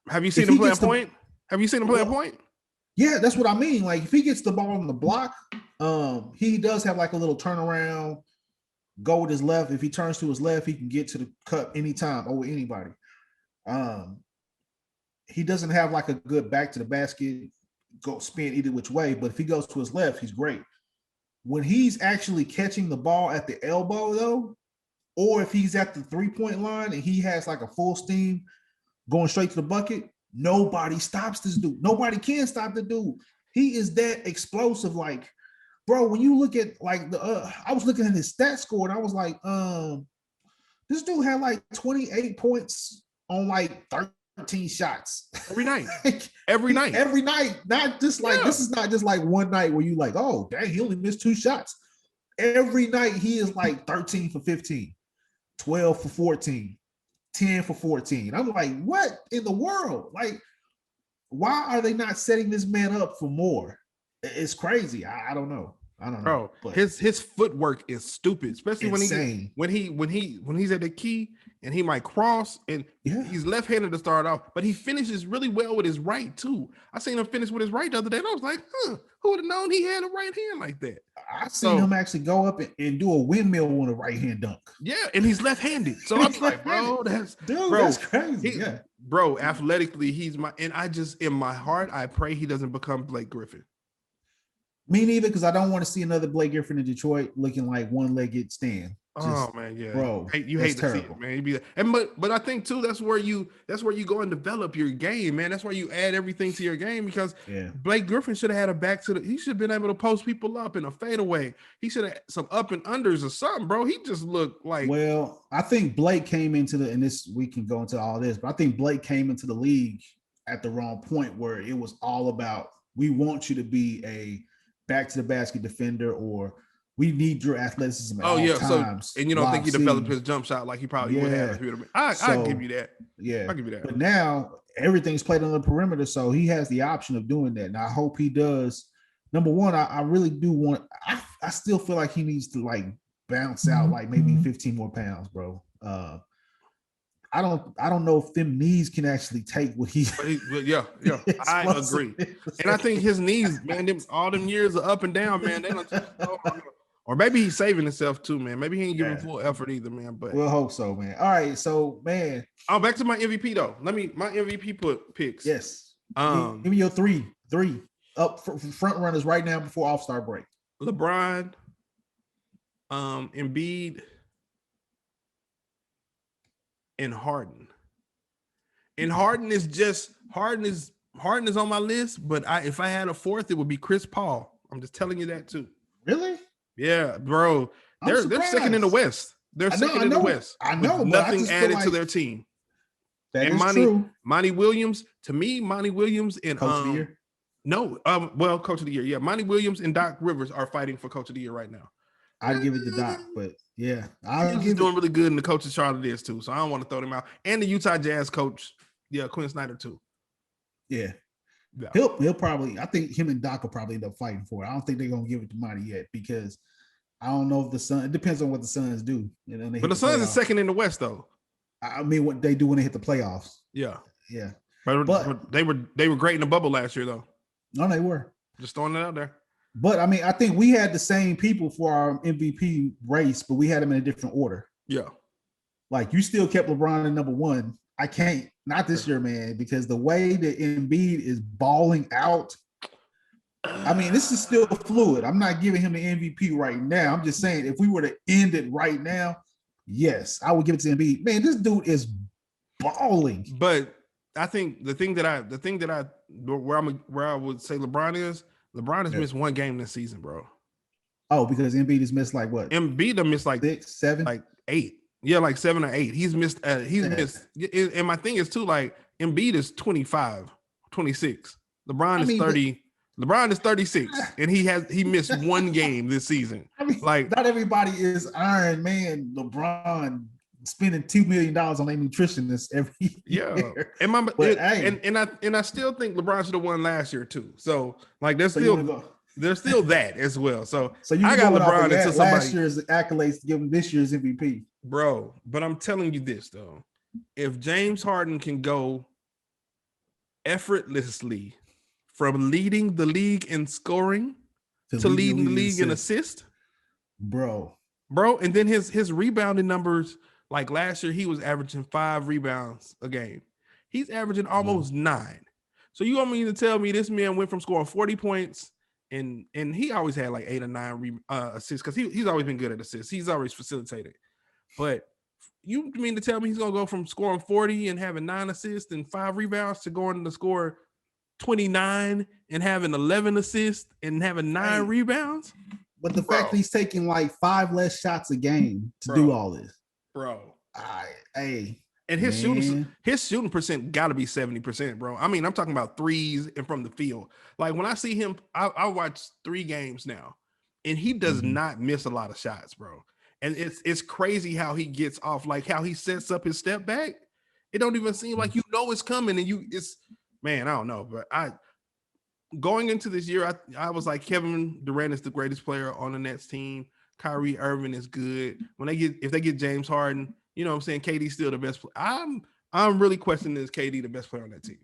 have you seen him play a point? Have you seen him play a point? Yeah, that's what I mean. Like if he gets the ball on the block, he does have like a little turnaround, go with his left. If he turns to his left, he can get to the cup anytime over anybody. He doesn't have like a good back to the basket, go spin either which way, but if he goes to his left, he's great. When he's actually catching the ball at the elbow though, or if he's at the 3-point line and he has like a full steam going straight to the bucket, nobody stops this dude. Nobody can stop the dude. He is that explosive. Like, bro, when you look at like I was looking at his stat score and I was like, this dude had like 28 points on like 13 shots every night. Like, Every night. Every night. Not just like this is not just like one night where you like, oh, dang, he only missed 2 shots. Every night he is like 13 for 15, 12 for 14, 10 for 14. I'm like, what in the world? Like, why are they not setting this man up for more? It's crazy. I don't know. Bro, but his footwork is stupid, especially insane. when he's at the key and he might cross and he's left-handed to start off, but he finishes really well with his right too. I seen him finish with his right the other day, and I was like, who would have known he had a right hand like that? I seen him actually go up and do a windmill on a right hand dunk. Yeah, and he's left-handed. So I'm like, bro, that's crazy. Bro, athletically, he's and I just in my heart, I pray he doesn't become Blake Griffin. Me neither, because I don't want to see another Blake Griffin in Detroit looking like one-legged stand. Man, yeah, bro, you hate to see it, man. But I think too that's where you go and develop your game, man. That's where you add everything to your game, because Blake Griffin should have had a back to he should have been able to post people up in a fadeaway. He should have some up and unders or something, bro. He just looked like. Well, I think Blake came into and this we can go into all this, but I think Blake came into the league at the wrong point where it was all about we want you to be a back to the basket defender, or we need your athleticism at all times. So, and you don't think he developed his jump shot like he probably would have. I give you that. Yeah, I'll give you that. But now everything's played on the perimeter, so he has the option of doing that. And I hope he does. Number one, I really do want. I still feel like he needs to like bounce out like maybe 15 more pounds, bro. I don't know if them knees can actually take what he. Yeah, I agree. And I think his knees, man, all them years of up and down, man, they don't. Or maybe he's saving himself too, man. Maybe he ain't giving full effort either, man. But we'll hope so, man. All right, so man. Oh, back to my MVP though. My MVP picks. Yes. Give me your three up front runners right now before All-Star break. LeBron, Embiid, and Harden. And Harden is on my list, but if I had a fourth, it would be Chris Paul. I'm just telling you that too. Really? Yeah, bro. They're second in the West. They're second in the West. I know. Nothing added to their team. That is true. Monty Williams, to me, Monty Williams and Coach of the Year. No, Coach of the Year. Yeah, Monty Williams and Doc Rivers are fighting for Coach of the Year right now. I'd give it to Doc, but yeah, he's doing really good, and the coach of Charlotte is too. So I don't want to throw them out. And the Utah Jazz coach, Quinn Snyder too. Yeah. He'll probably. I think him and Doc will probably end up fighting for it. I don't think they're gonna give it to Monty yet because I don't know if the Suns. It depends on what the Suns do. But the Suns is second in the West though. I mean, what they do when they hit the playoffs. Yeah. But they were great in the bubble last year though. No, they were. Just throwing it out there. But I mean, I think we had the same people for our MVP race, but we had them in a different order. Yeah. Like you still kept LeBron at number one. I can't, not this year, man, because the way that Embiid is balling out, I mean, this is still fluid. I'm not giving him the MVP right now. I'm just saying, if we were to end it right now, yes, I would give it to Embiid. Man, this dude is balling. But I think where I would say LeBron has missed one game this season, bro. Oh, because Embiid has missed like what? Embiid has missed like 6, 7, like 8. Yeah, like 7 or 8. He's missed. Missed. And my thing is too, like Embiid is 25, 26. LeBron is 30. LeBron is 36, and he missed one game this season. I mean, like not everybody is Iron Man LeBron spending $2 million on a nutritionist every year. And I still think LeBron should have won last year too. So like there's still that as well. So you I got LeBron into somebody last year's accolades to give him this year's MVP. Bro, but I'm telling you this though. If James Harden can go effortlessly from leading the league in scoring to leading the league in assist, bro, and then his rebounding numbers, like last year, he was averaging 5 rebounds a game. He's averaging almost 9. So you want me to tell me this man went from scoring 40 points and he always had like 8 or 9 assists because he's always been good at assists. He's always facilitated. But you mean to tell me he's going to go from scoring 40 and having 9 assists and 5 rebounds to going to score 29 and having 11 assists and having 9 rebounds? But the fact that he's taking like 5 less shots a game to do all this. Bro. And And his shooting percent got to be 70%, bro. I mean, I'm talking about threes and from the field. Like when I see him, I watch 3 games now, and he does not miss a lot of shots, bro. And it's crazy how he gets off, like how he sets up his step back. It don't even seem like it's coming, and man, I don't know, but going into this year, I was like, Kevin Durant is the greatest player on the Nets team. Kyrie Irving is good. If they get James Harden, you know what I'm saying, KD's still the best player. I'm really questioning, is KD the best player on that team?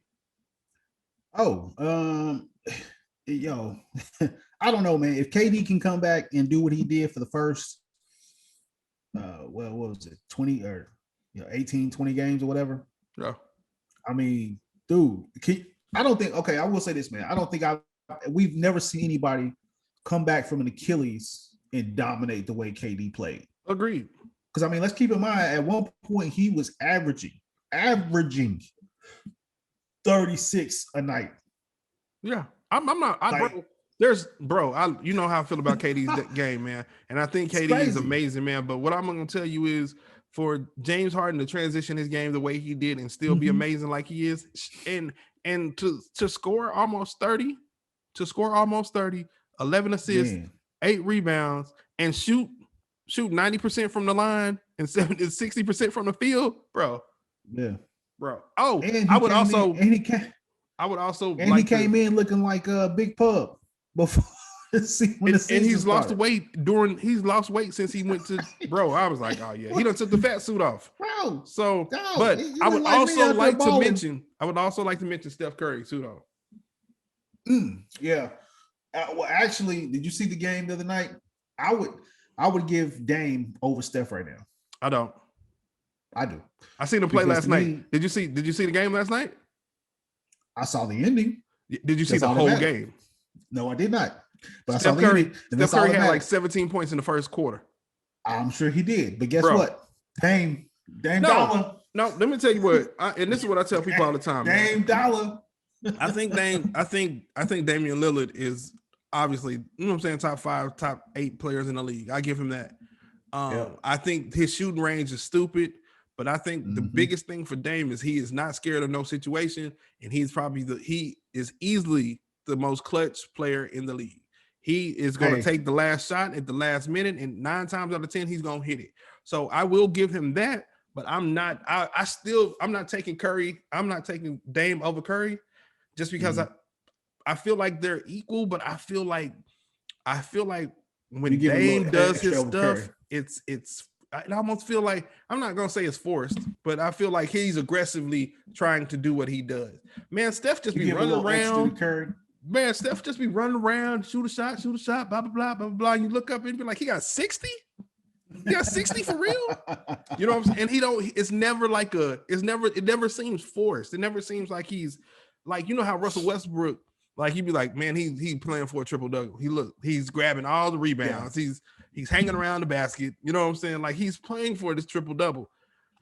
Yo, I don't know, man. If KD can come back and do what he did for the first what was it, 20 or 18, 20 games or whatever. Yeah. I mean, dude, I don't think, okay, I will say this, man. I don't think we've never seen anybody come back from an Achilles and dominate the way KD played. Agreed. Because I mean, let's keep in mind, at one point he was averaging 36 a night. Yeah. I'm not, you know how I feel about KD's game, man. And I think KD is amazing, man. But what I'm going to tell you is, for James Harden to transition his game the way he did and still be amazing like he is, and to score almost 30, 11 assists, 8 rebounds, and shoot 90% from the line and 60% from the field, bro. Yeah, bro. Oh, he came in looking like a big pub before. He's lost weight since he went to bro. I was like, oh yeah, he done took the fat suit off, bro. So, but I would also like to mention Steph Curry suit on. Yeah. Well, actually, did you see the game the other night? I would give Dame over Steph right now. I don't. I do. I seen him play last night. Did you see the game last night? I saw the ending. Did you see the whole game? No, I did not. But Steph Curry had like 17 points in the first quarter. I'm sure he did. But guess what? Dame Dollar. No, let me tell you what. And this is what I tell people all the time. Dame Dollar. I think Damian Lillard is obviously, you know what I'm saying, top 5, top 8 players in the league. I give him that. I think his shooting range is stupid, but I think the biggest thing for Dame is he is not scared of no situation, and he is easily the most clutch player in the league. He is going to take the last shot at the last minute, and 9 times out of 10, he's going to hit it. So I will give him that, but I'm not taking Curry. I'm not taking Dame over Curry just because I feel like they're equal, but I feel like when Dame does his stuff, I almost feel like, I'm not going to say it's forced, but I feel like he's aggressively trying to do what he does. Man, Steph just be running around. Man, Steph just be running around, shoot a shot, blah, blah, blah, blah, blah, blah. And you look up and be like, he got 60? He got 60 for real? You know what I'm saying? And it never seems forced. It never seems like he's like, you know how Russell Westbrook, like he'd be like, man, he playing for a triple double. He's grabbing all the rebounds. Yeah. He's hanging around the basket. You know what I'm saying? Like he's playing for this triple double.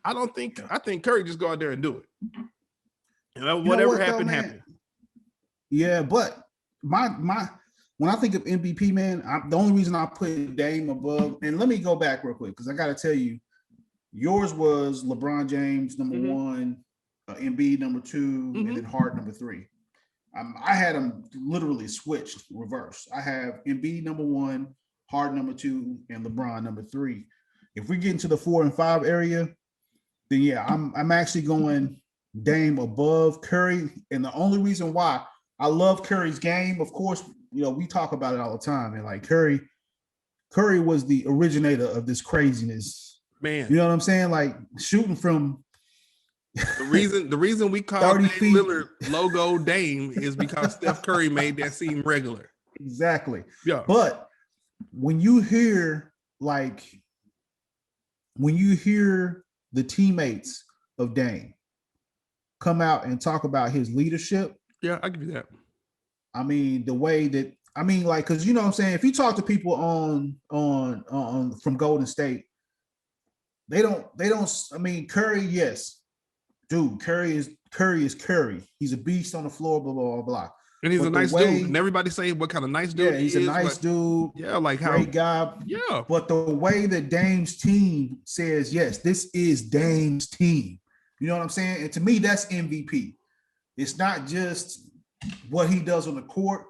I think Curry just go out there and do it. And whatever happened, happened. Yeah, but my when I think of MVP, man, the only reason I put Dame above, and let me go back real quick because I got to tell you, yours was LeBron James number 1, Embiid number 2, and then Harden number 3. I had them literally switched reverse. I have Embiid number 1, Harden number 2, and LeBron number 3. If we get into the 4 and 5 area, then yeah, I'm actually going Dame above Curry, and the only reason why I love Curry's game, of course, we talk about it all the time, and like Curry was the originator of this craziness, man. You know what I'm saying? Like shooting from the reason we call Dame Lillard logo Dame is because Steph Curry made that seem regular. Exactly. Yeah. But when you hear the teammates of Dame come out and talk about his leadership. Yeah, I give you that. I mean, the way that because you know what I'm saying, if you talk to people on from Golden State, they don't. I mean, Curry, yes, dude, Curry is Curry. He's a beast on the floor, blah blah blah blah. And he's a nice dude. And everybody say what kind of nice dude. Yeah, he's a nice dude. Yeah, like how great guy. Yeah. But the way that Dame's team says, yes, this is Dame's team. You know what I'm saying? And to me, that's MVP. It's not just what he does on the court,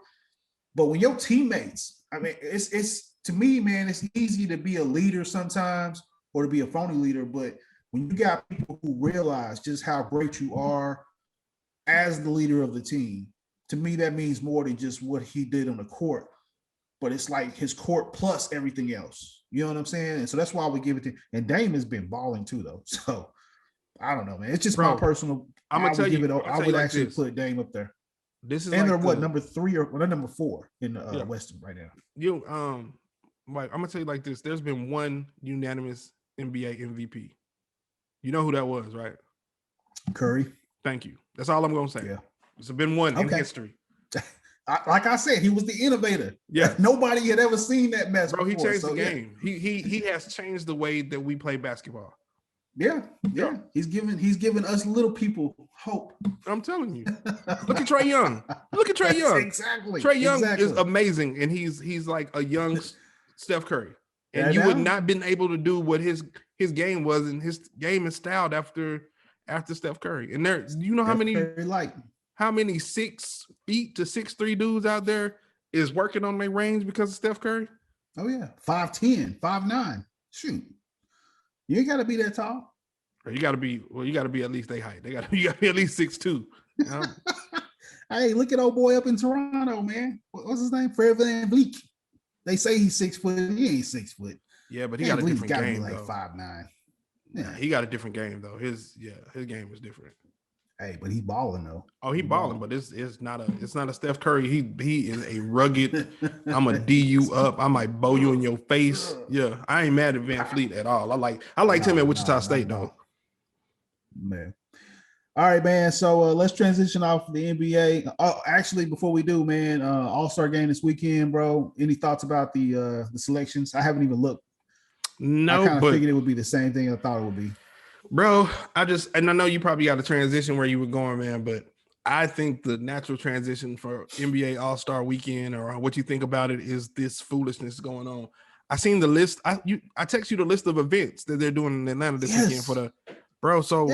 but when your teammates, I mean, it's to me, man, it's easy to be a leader sometimes or to be a phony leader, but when you got people who realize just how great you are as the leader of the team, to me, that means more than just what he did on the court, but it's like his court plus everything else. You know what I'm saying? And so that's why we give it to, and Dame has been balling too, though. So I don't know, man. It's just my personal. I'm gonna tell you. I would actually put Dame up there. This is and like they're what, number 3 or they're number 4 in the Western right now. Like I'm gonna tell you like this. There's been one unanimous NBA MVP. You know who that was, right? Curry. Thank you. That's all I'm gonna say. Yeah. There's been one in history. Like I said, he was the innovator. Yeah. Nobody had ever seen that mess before. He changed the game. Yeah. He has changed the way that we play basketball. Yeah. He's giving us little people hope. I'm telling you. Look at Trae Young. Exactly. Trae Young is amazing, and he's like a young Steph Curry. And you would not been able to do what his game was, and his game is styled after Steph Curry. And there, you know how many 6 feet to 6'3" dudes out there is working on their range because of Steph Curry? Oh yeah, 5'10", 5'9". Shoot. You ain't got to be that tall. You got to be at least their height. You got to be at least 6'2". Hey, look at old boy up in Toronto, man. What's his name? Fred VanVleet. They say he's 6 foot. He ain't 6 foot. Yeah, but he got a different game. Be like 5'9". Yeah, he got a different game though. His game is different. Hey, but he balling though. Oh, he balling, but it's not a Steph Curry. He is a rugged. I'm a D you up. I might bow you in your face. Yeah, I ain't mad at VanVleet at all. I liked him at Wichita State though. Man. All right, man. So let's transition off the NBA. Oh, actually, before we do, man, All-Star game this weekend, bro. Any thoughts about the selections? I haven't even looked. No, I kind of figured it would be the same thing I thought it would be. Bro, and I know you probably got a transition where you were going, man, but I think the natural transition for NBA All-Star weekend, or what you think about it, is this foolishness going on. I seen the list. I text you the list of events that they're doing in Atlanta this weekend for the bro. So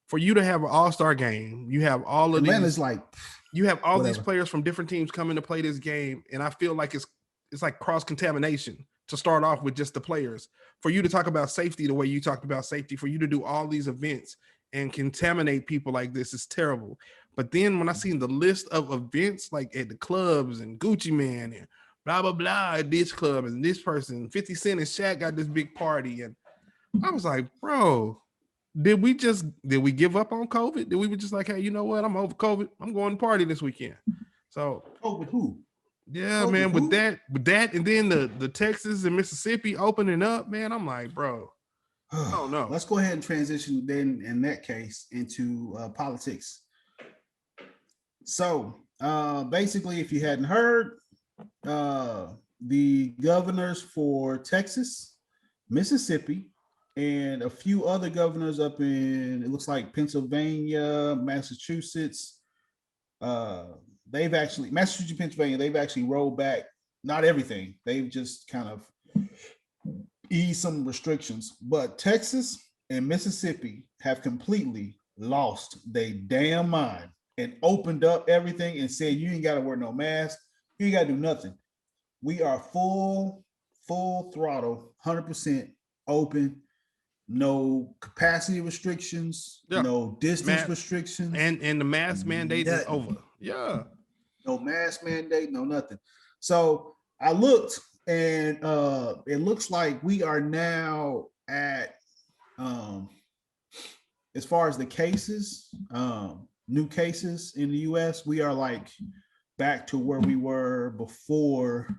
for you to have an All-Star game, you have all of Atlanta's like you have all these players from different teams coming to play this game, and I feel like it's like cross-contamination to start off with just the players. For you to talk about safety the way you talked about safety, for you to do all these events and contaminate people like this is terrible. But then when I seen the list of events like at the clubs and Gucci Man and blah, blah, blah at this club and this person, 50 Cent and Shaq got this big party. And I was like, bro, did we give up on COVID? Did we just like, hey, you know what? I'm over COVID. I'm going to party this weekend. So COVID who? Yeah, man, with that, and then the Texas and Mississippi opening up, man, I'm like, bro, I don't know. Let's go ahead and transition then in that case into politics. So basically, if you hadn't heard, the governors for Texas, Mississippi, and a few other governors up in, it looks like Pennsylvania, Massachusetts, Massachusetts, Pennsylvania, they've actually rolled back, not everything. They've just kind of eased some restrictions. But Texas and Mississippi have completely lost their damn mind and opened up everything and said, you ain't got to wear no mask. You ain't got to do nothing. We are full throttle, 100% open. No capacity restrictions, no distance restrictions. And the mask mandate is over. Yeah. No mask mandate, no nothing. So I looked and it looks like we are now at as far as the cases, new cases in the US, we are like back to where we were before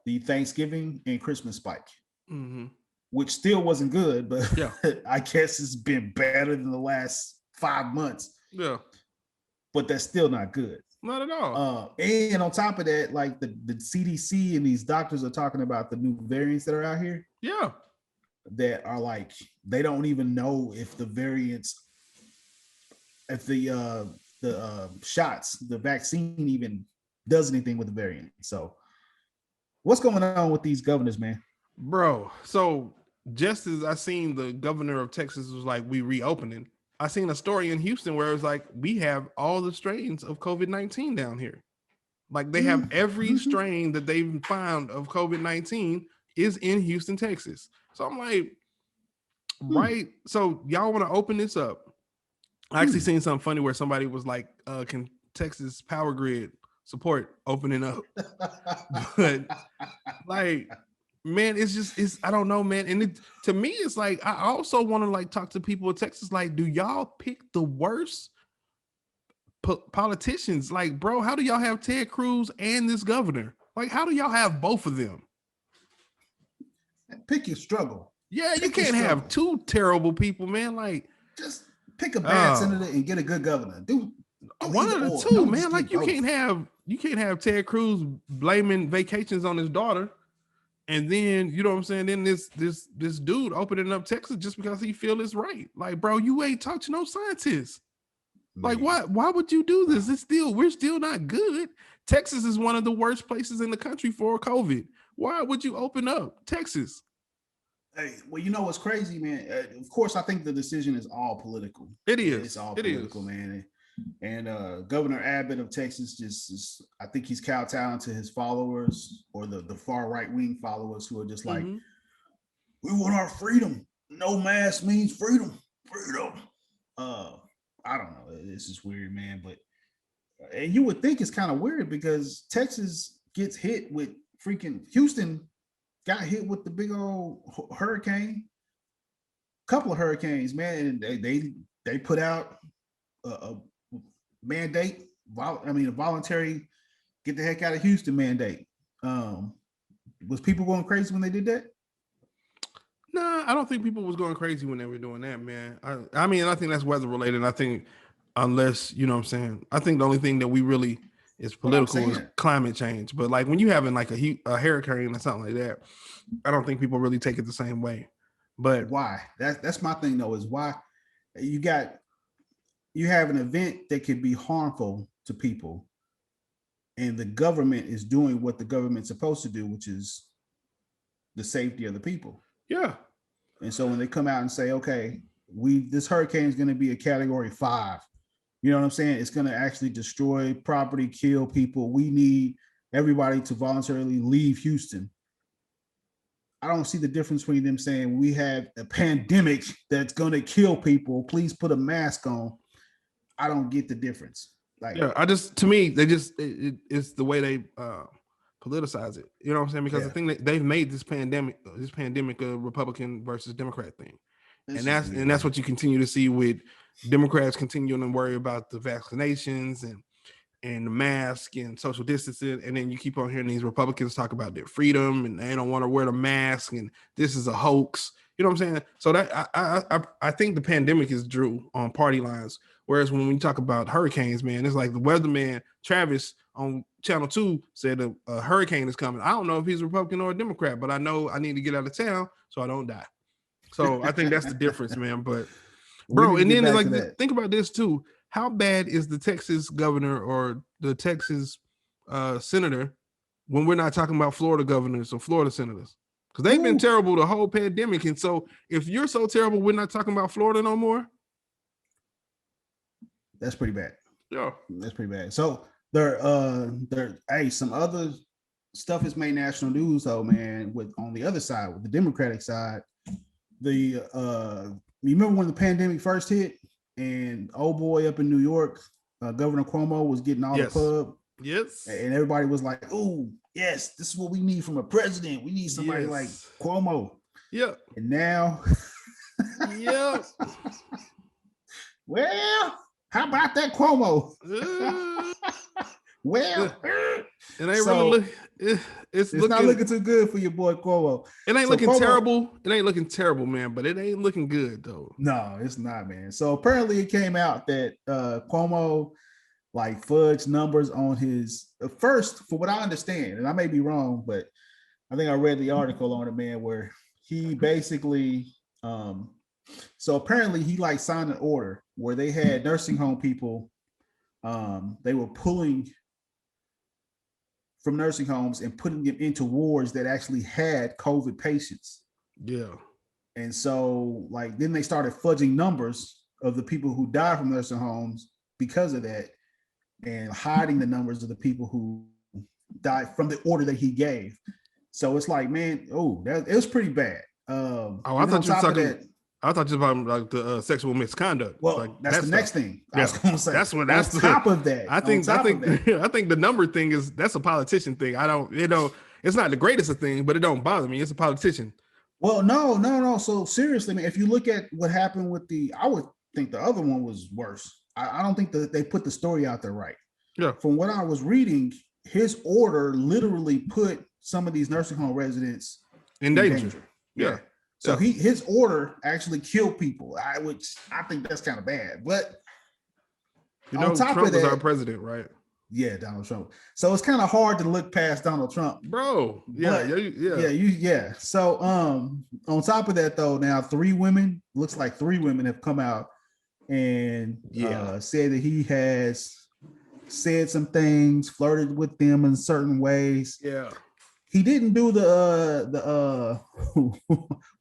the Thanksgiving and Christmas spike. Mm-hmm. Which still wasn't good, but I guess it's been better than the last 5 months. Yeah. But that's still not good. Not at all. And on top of that, like the CDC and these doctors are talking about the new variants that are out here. Yeah. That are like, they don't even know if the variants, if the shots, the vaccine even does anything with the variant. So what's going on with these governors, man? Bro, so just as I seen the governor of Texas was like, we reopening, I seen a story in Houston where it was like, we have all the strains of COVID-19 down here. Like they have every strain that they've found of COVID-19 is in Houston, Texas. So I'm like, right. So y'all want to open this up. I actually seen something funny where somebody was like, can Texas power grid support opening up? But like, man, it's I don't know, man. And to me, it's like, I also want to like talk to people in Texas. Like, do y'all pick the worst politicians? Like, bro, how do y'all have Ted Cruz and this governor? Like, how do y'all have both of them? Pick your struggle. Yeah, you can't have two terrible people, man. Like, just pick a bad senator and get a good governor. Do one of the two, man. Like, you can't have Ted Cruz blaming vacations on his daughter, and then you know what I'm saying. Then this dude opening up Texas just because he feel it's right. Like, bro, you ain't talked to no scientists. Man. Like, why would you do this? We're still not good. Texas is one of the worst places in the country for COVID. Why would you open up Texas? Hey, well, you know what's crazy, man? Of course, I think the decision is all political. It is. It's all political, man. And Governor Abbott of Texas I think he's kowtowing to his followers or the far right wing followers who are just like, we want our freedom. No mask means freedom. Freedom. I don't know. This is weird, man. But and you would think it's kind of weird because Texas gets hit with freaking Houston. Got hit with the big old hurricane, couple of hurricanes, man. And they put out a mandate. A voluntary get the heck out of Houston mandate. Was people going crazy when they did that? No, I don't think people was going crazy when they were doing that, man. I mean, I think that's weather related. I think unless, you know what I'm saying, I think the only thing that we really is political is climate change. But like when you having like a hurricane or something like that, I don't think people really take it the same way. But why? That's my thing though, is why you have an event that could be harmful to people, and the government is doing what the government's supposed to do, which is the safety of the people. Yeah. And so when they come out and say, okay, this hurricane is going to be a category 5, you know what I'm saying? It's going to actually destroy property, kill people. We need everybody to voluntarily leave Houston. I don't see the difference between them saying we have a pandemic that's going to kill people. Please put a mask on. I don't get the difference. Like, yeah, to me, they just, it's the way they politicize it. You know what I'm saying? Because the thing that they've made this pandemic a Republican versus Democrat thing. And that's what you continue to see with Democrats continuing to worry about the vaccinations and the mask and social distancing, and then you keep on hearing these Republicans talk about their freedom and they don't want to wear the mask and this is a hoax. You know what I'm saying? So that I think the pandemic is drew on party lines, whereas when we talk about hurricanes, man, it's like the weatherman Travis on Channel 2 said a hurricane is coming. I don't know if he's a Republican or a Democrat, but I know I need to get out of town so I don't die. So I think that's the difference, man. But bro, and then like think about this too. How bad is the Texas governor or the Texas senator when we're not talking about Florida governors or Florida senators? Because they've been terrible the whole pandemic. And so if you're so terrible, we're not talking about Florida no more. That's pretty bad. Yeah. That's pretty bad. So some other stuff has made national news though, man, with on the other side, with the Democratic side. You remember when the pandemic first hit and old boy up in New York, Governor Cuomo was getting all the pub. Yes. And everybody was like, oh, yes, this is what we need from a president. We need somebody like Cuomo. Yep. And now. Yep. Well, how about that Cuomo? Well, it ain't really it's not looking too good for your boy Cuomo. It ain't looking terrible. It ain't looking terrible, man, but it ain't looking good though. No, it's not, man. So apparently it came out that Cuomo like fudged numbers on his first, for what I understand, and I may be wrong, but I think I read the article on it, man, where he basically so apparently he like signed an order where they had nursing home people, they were pulling from nursing homes and putting them into wards that actually had COVID patients. Yeah. And so like then they started fudging numbers of the people who died from nursing homes because of that, and hiding the numbers of the people who died from the order that he gave. So it's like, man, it was pretty bad. I thought you were talking. I thought you were about like the sexual misconduct. Well, like, that's the next thing. I was going to say. That's on top of that. I think the number thing that's a politician thing. I don't, it's not the greatest of things, but it don't bother me. It's a politician. Well, no. So seriously, man, if you look at what happened with I would think the other one was worse. I don't think that they put the story out there right. Yeah. From what I was reading, his order literally put some of these nursing home residents in danger. Yeah. So his order actually killed people, which I think that's kind of bad. But on top Trump of that, was our president, right? Yeah, Donald Trump. So it's kind of hard to look past Donald Trump, bro. Yeah. So on top of that, though, now looks like three women have come out and said that he has said some things, flirted with them in certain ways. Yeah. He didn't do the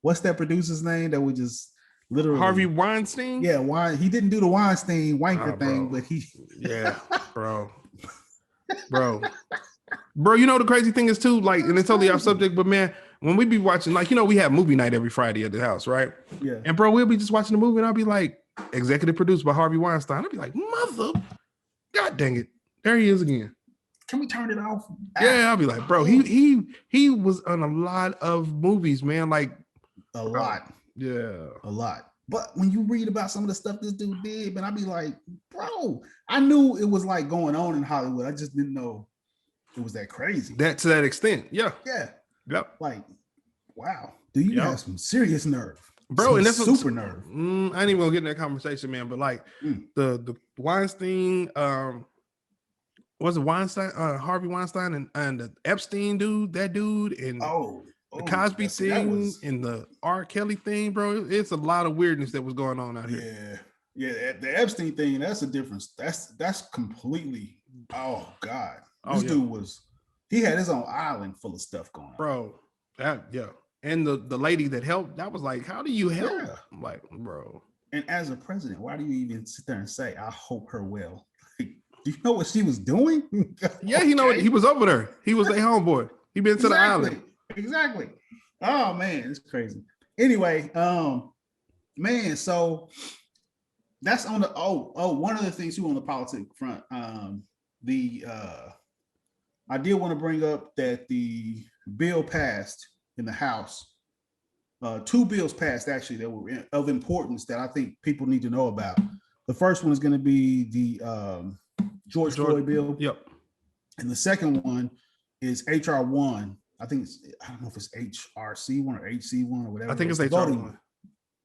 what's that producer's name that would just literally Harvey Weinstein? Yeah, he didn't do the Weinstein wanker thing, but he bro. You know the crazy thing is too, like, and it's totally off subject, but man, when we be watching, like, we have movie night every Friday at the house, right? Yeah. And bro, we'll be just watching the movie and I'll be like, executive produced by Harvey Weinstein. I'll be like, God dang it. There he is again. Can we turn it off? Yeah, I'll be like, bro, he was on a lot of movies, man. Like a lot. Yeah. A lot. But when you read about some of the stuff this dude did, man, I'd be like, bro, I knew it was like going on in Hollywood. I just didn't know it was that crazy. To that extent. Yeah. Yeah. Yep. Like, wow. Do you have some serious nerve? Bro, and that's super nerve. I ain't even gonna get in that conversation, man. But like the Weinstein, was it Weinstein, Harvey Weinstein and the Epstein dude, that dude, and the Cosby thing and the R. Kelly thing, bro. It's a lot of weirdness that was going on out here. Yeah. The Epstein thing, that's a difference. That's completely. Oh God, this dude he had his own island full of stuff going on, bro. And the lady that helped, that was like, how do you help? Yeah. I'm like, bro. And as a president, why do you even sit there and say, I hope her well? Do you know what she was doing? Yeah, he was over there. He was their homeboy. He been to the island. Exactly. Oh man, it's crazy. Anyway, man, so that's on the one of the things too on the politics front. I did want to bring up that the bill passed in the House. Two bills passed actually that were of importance that I think people need to know about. The first one is going to be the George Floyd bill. Yep. And the second one is HR 1. I don't know if it's HRC 1 or HC 1 or whatever. I think it's HR 1.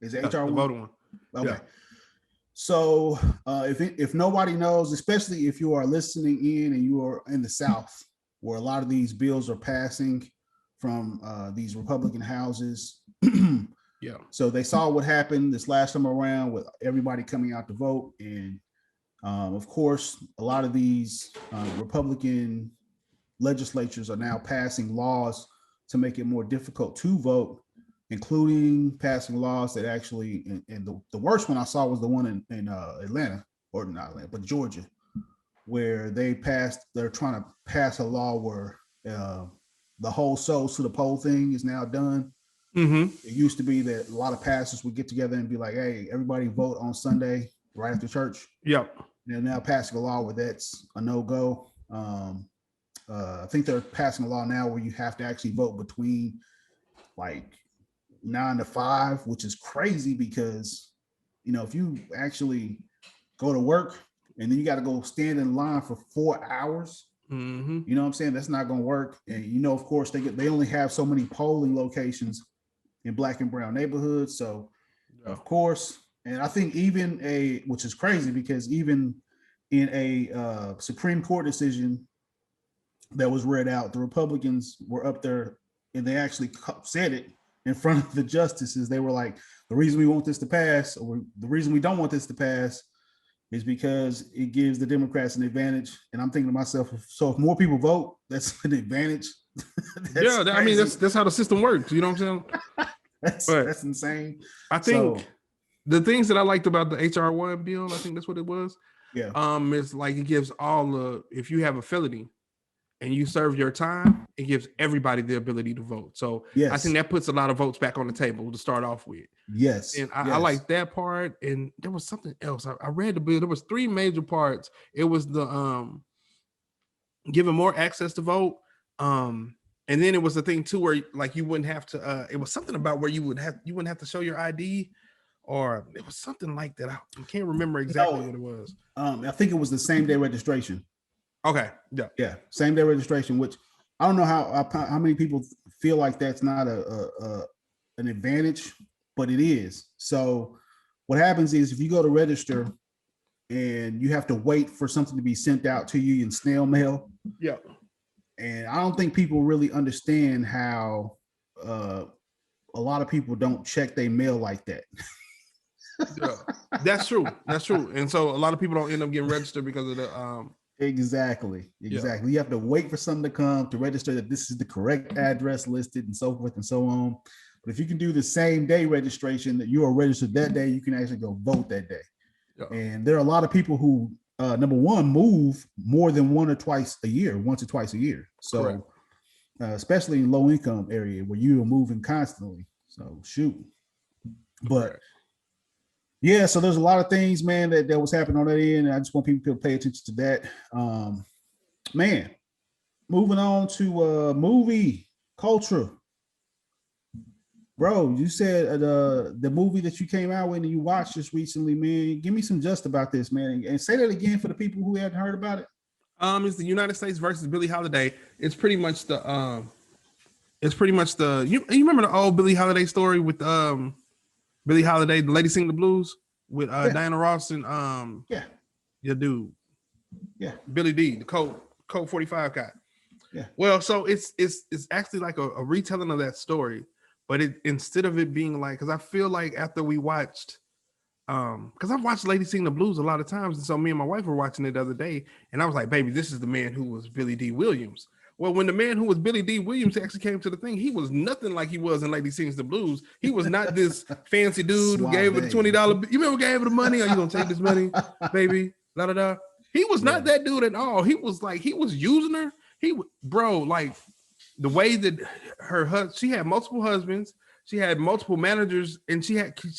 Is it HR 1? The voting one. Okay. Yeah. So if nobody knows, especially if you are listening in and you are in the South, where a lot of these bills are passing from these Republican houses. Yeah. So they saw what happened this last time around with everybody coming out to vote. And of course, a lot of these Republican legislatures are now passing laws to make it more difficult to vote, including passing laws that actually, and the worst one I saw was the one in Atlanta, or not Atlanta, but Georgia, where they're trying to pass a law where the whole souls to the poll thing is now done. Mm-hmm. It used to be that a lot of pastors would get together and be like, hey, everybody vote on Sunday right after church. Yep. They're now passing a law where that's a no-go. I think they're passing a law now where you have to actually vote between like 9 to 5, which is crazy because, if you actually go to work and then you got to go stand in line for 4 hours, mm-hmm. You know what I'm saying? That's not going to work. And, of course, they only have so many polling locations in Black and brown neighborhoods. So, of course, and I think which is crazy because even in a Supreme Court decision that was read out, the Republicans were up there and they actually said it in front of the justices. They were like, the reason we want this to pass, or the reason we don't want this to pass, is because it gives the Democrats an advantage. And I'm thinking to myself, so if more people vote, that's an advantage. I mean, that's how the system works. You know what I'm saying? That's insane. I think the things that I liked about the HR1 bill, I think that's what it was. Yeah. It's like it gives if you have a felony and you serve your time, it gives everybody the ability to vote. So Yes. I think that puts a lot of votes back on the table to start off with. Yes. And I like that part. And there was something else. I read the bill. There was 3 major parts. It was the giving more access to vote. And then it was the thing too where like you wouldn't have to it was something about where you wouldn't have to show your ID, or it was something like that. I can't remember exactly what it was. I think it was the same day registration. Okay. Yeah. Same day registration, which I don't know how many people feel like that's not an advantage, but it is. So what happens is if you go to register and you have to wait for something to be sent out to you in snail mail. Yeah. And I don't think people really understand how a lot of people don't check their mail like that. Yeah, that's true. That's true. And so a lot of people don't end up getting registered because of the Exactly. Yeah. You have to wait for something to come to register that this is the correct address listed and so forth and so on. But if you can do the same day registration that you are registered that day, you can actually go vote that day. Yeah. And there are a lot of people who number one, move more than once or twice a year. So especially in low income area where you are moving constantly. So shoot. But yeah, so there's a lot of things, man, that was happening on that end. And I just want people to pay attention to that. Man, moving on to movie culture. Bro, you said the movie that you came out with and you watched just recently, man. Give me some just about this, man, and say that again for the people who hadn't heard about it. It's the United States versus Billie Holiday. It's pretty much the you remember the old Billie Holiday story with Billie Holiday, the lady singing the blues with Diana Ross and your dude, Billy D, the Code 45 guy. Yeah. Well, so it's actually like a retelling of that story. But instead of it being like, because I feel like after we watched, because I've watched Lady Sing the Blues a lot of times, and so me and my wife were watching it the other day, and I was like, baby, this is the man who was Billy D. Williams. Well, when the man who was Billy D. Williams actually came to the thing, he was nothing like he was in Lady Sings the Blues. He was not this fancy dude who gave her the $20. You remember gave her the money? Are you gonna take this money, baby? Da da da. He was not that dude at all. He was using her. Like the way that she had multiple husbands, she had multiple managers, and she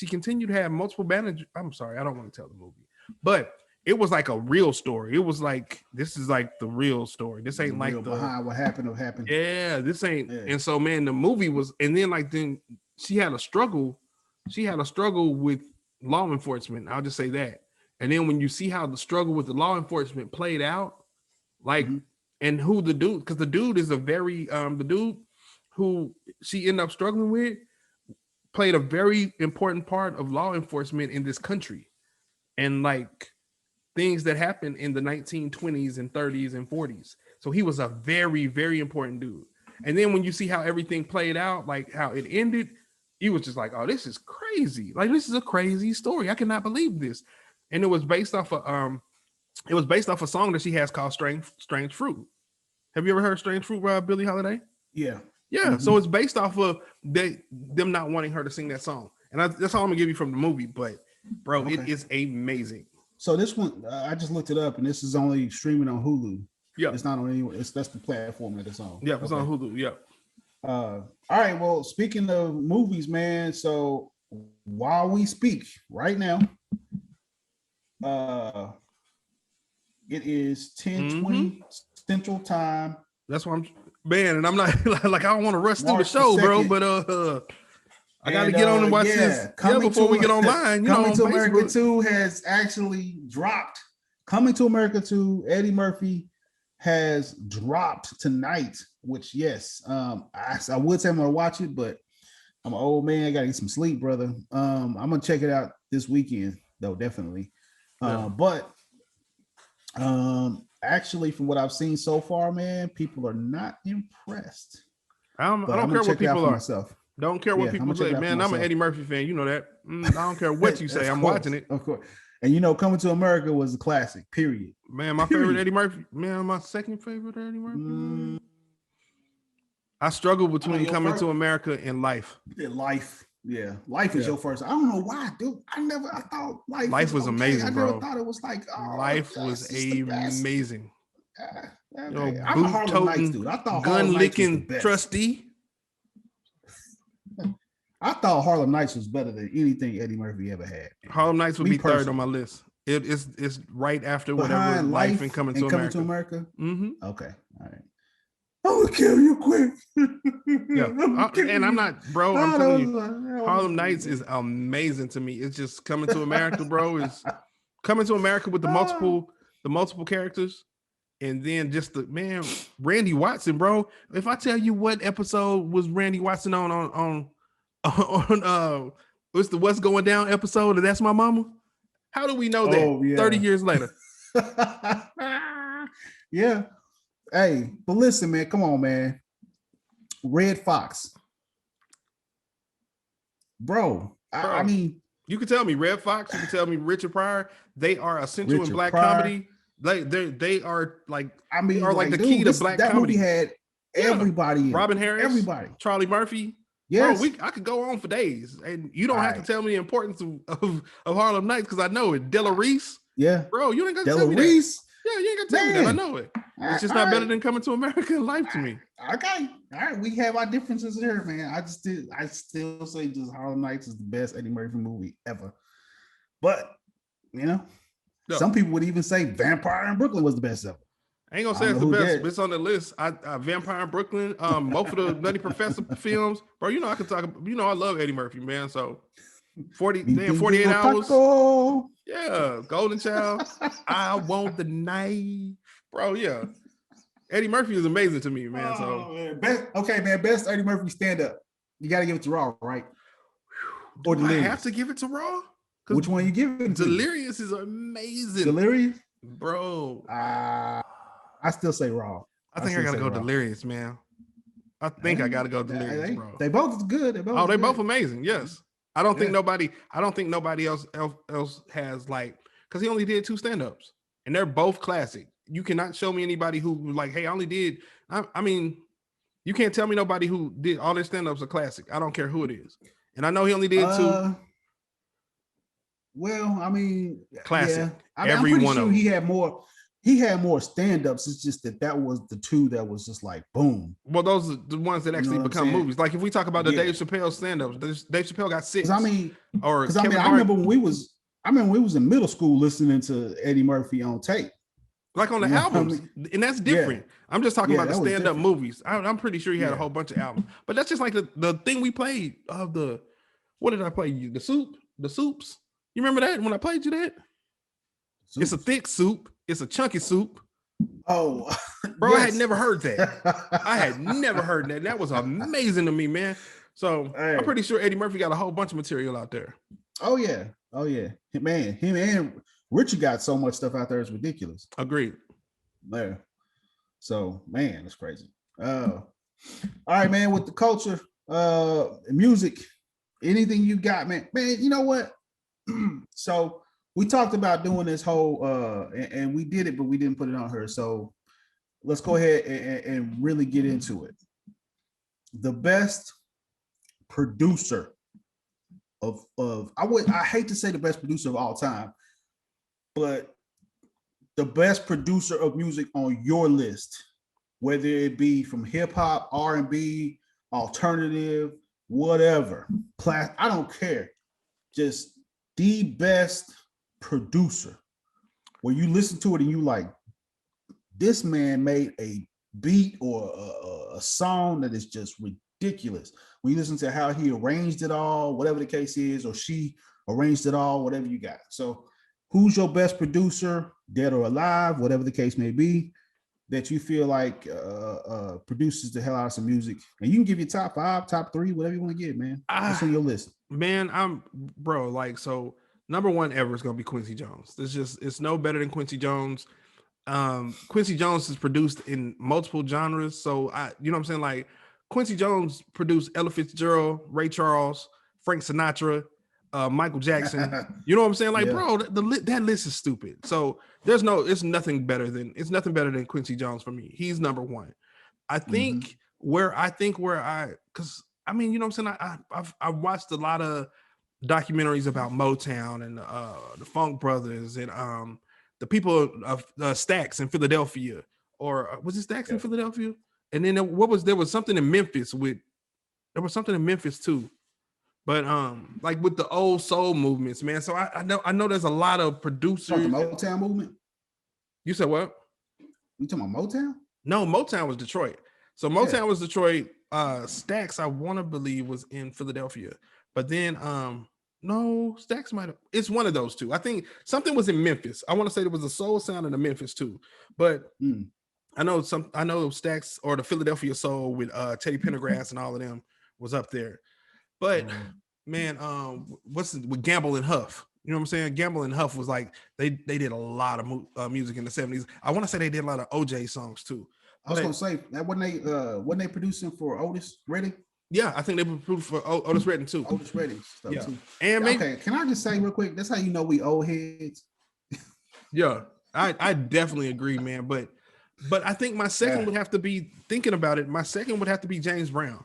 continued to have multiple managers. I'm sorry, I don't want to tell the movie, but it was like a real story. It was like, this is like the real story. This ain't like behind what happened. Yeah, this ain't. Yeah. And so, man, the movie was, and then she had a struggle. She had a struggle with law enforcement. I'll just say that. And then when you see how the struggle with the law enforcement played out, like. Mm-hmm. And who the dude, because the dude is the dude who she ended up struggling with played a very important part of law enforcement in this country. And like things that happened in the 1920s and 30s and 40s. So he was a very, very important dude. And then when you see how everything played out, like how it ended, you was just like, oh, this is crazy. Like, this is a crazy story. I cannot believe this. And it was based off of a song that she has called Strange Fruit. Have you ever heard Strange Fruit by Billie Holiday? Yeah. Yeah. Mm-hmm. So it's based off of them not wanting her to sing that song. And that's all I'm gonna give you from the movie. But bro, It is amazing. So this one, I just looked it up, and this is only streaming on Hulu. Yeah. It's not on anywhere. That's the platform that it's on. Yeah, it's on Hulu. Yeah. All right. Well, speaking of movies, man. So while we speak right now, it is 10:20 Central Time. That's why and I'm not like, I don't want to rush through the show, bro, but I got to get on and watch this before we get online. Coming to America 2 has actually dropped. Coming to America 2, Eddie Murphy has dropped tonight, which yes, I would say I'm gonna watch it, but I'm an old man. I gotta get some sleep, brother. I'm gonna check it out this weekend, though, definitely. But actually, from what I've seen so far, man, people are not impressed. I don't care what people are. Don't care what people say, man. I'm an Eddie Murphy fan. You know that. I don't care what you say. I'm watching it. Of course. And Coming to America was a classic, period. Man, my favorite Eddie Murphy. Man, my second favorite Eddie Murphy. I struggle between Coming to America and Life. Life. Yeah, Life is your first. I don't know why, dude. I thought Life was okay. amazing, I bro. never thought it was like, Life was amazing. Okay. You know, I'm a Harlem Nights boot-toting, dude. I thought Harlem Nights was the gun-licking best. trustee. I thought Harlem Nights was better than anything Eddie Murphy ever had. Harlem Nights would Me be third on personally. my list. It's right after whatever Behind Life and Coming to America. Mm-hmm. Okay, all right. I'm gonna kill you quick. Yeah, I'm not, bro. I'm telling you, Harlem Nights is amazing. amazing to me. It's just Coming to America, bro. Is Coming to America with the multiple characters, and then just the man, Randy Watson, bro. If I tell you what episode was Randy Watson on what's the What's Going Down episode of That's My Mama? How do we know that 30 years later? Yeah. Hey, but listen, man, come on, man. Red Fox. Bro, I mean, you can tell me Red Fox, you can tell me Richard Pryor. They are essential in black Pryor. comedy. They are like, I mean, they are like the dude, key to black that comedy. Movie had everybody in Robin it. Harris, everybody, Charlie Murphy. Yes, bro, I could go on for days, and you don't have to tell me the importance of Harlem Nights because I know it. Della Reese, bro, you ain't got to tell me that. Yeah, you ain't got to tell me that. I know it. It's just not better than Coming to America in Life to me. Okay, all right, we have our differences here, man. I still say just Harlem Nights is the best Eddie Murphy movie ever. But some people would even say Vampire in Brooklyn was the best ever. I ain't gonna say it's the best, but it's on the list. Vampire in Brooklyn, both of the Nutty Professor films, bro. I can talk. I love Eddie Murphy, man. So 48 hours. Taco. Yeah, Golden Child. I want the knife, bro. Yeah, Eddie Murphy is amazing to me, man. Best Eddie Murphy stand up. You got to give it to Raw, right? Or Delirious. I have to give it to Raw. Which one you give it to? Delirious is amazing. Delirious, bro. I still say Raw. I think I gotta go Raw. Delirious, man. I think I gotta go Delirious, bro. They both good. They're both amazing. Yes. I don't think nobody else has like, because he only did 2 stand-ups and they're both classic. You cannot show me anybody who like, hey, I only did. I mean, you can't tell me nobody who did all their stand-ups are classic. I don't care who it is. And I know he only did 2. Well, I mean, classic. Yeah. I'm pretty sure he had more. He had more stand-ups. It's just that was the 2 that was just like boom. Well, those are the ones that actually become movies. Like if we talk about the Dave Chappelle stand-ups, Dave Chappelle got 6. I remember when we was in middle school listening to Eddie Murphy on tape. Like on the albums. And that's different. Yeah. I'm just talking about the stand-up movies. I'm pretty sure he had a whole bunch of albums. But that's just like the thing we played of the, what did I play you? The soups. You remember that when I played you that? Soups. It's a thick soup. It's a chunky soup. Oh, bro, yes. I had never heard that. That was amazing to me, man. So I'm pretty sure Eddie Murphy got a whole bunch of material out there. Oh yeah. Man, him and Richard got so much stuff out there. It's ridiculous. Agreed. There. So man, it's crazy. All right, man. With the culture, music, anything you got, man. Man, you know what? So we talked about doing this whole and we did it, but we didn't put it on her. So let's go ahead and really get into it. The best producer of I hate to say the best producer of all time, but the best producer of music on your list, whether it be from hip hop, R&B, alternative, whatever, I don't care. Just the best producer where you listen to it and you like, this man made a beat or a song that is just ridiculous. When you listen to how he arranged it all, whatever the case is, or she arranged it all, whatever you got. So who's your best producer, dead or alive, whatever the case may be, that you feel like produces the hell out of some music? And you can give your top 5, top 3, whatever you want to give, man. What's on your list? Man, so number 1 ever is gonna be Quincy Jones. It's no better than Quincy Jones. Quincy Jones is produced in multiple genres. So you know what I'm saying? Like Quincy Jones produced Ella Fitzgerald, Ray Charles, Frank Sinatra, Michael Jackson. You know what I'm saying? Like, bro, that list is stupid. So it's nothing better than Quincy Jones for me. He's number 1. I think because I mean, you know what I'm saying? I've watched a lot of documentaries about Motown and the Funk Brothers and the people of Stax in Philadelphia, or was it Stax in Philadelphia? And then there was something in Memphis too. But like with the old soul movements, man. So I know there's a lot of producers. The Motown movement? You said what? You talking about Motown? No, Motown was Detroit. So Motown was Detroit. Stax, I want to believe, was in Philadelphia. But then no, Stax might have. It's one of those two. I think something was in Memphis. I want to say there was a soul sound in the Memphis too. But I know Stax or the Philadelphia Soul with Teddy Pendergrass and all of them was up there. But man, with Gamble and Huff? You know what I'm saying? Gamble and Huff was like they did a lot of music in the 70s. I want to say they did a lot of OJ songs too. I was gonna say that wasn't they producing for Otis Redding? Yeah, I think they produced for Otis Redding too. Otis Redding stuff too. And maybe, okay, can I just say real quick? That's how you know we old heads. Yeah, I definitely agree, man. But I think my second would have to be thinking about it. My second would have to be James Brown.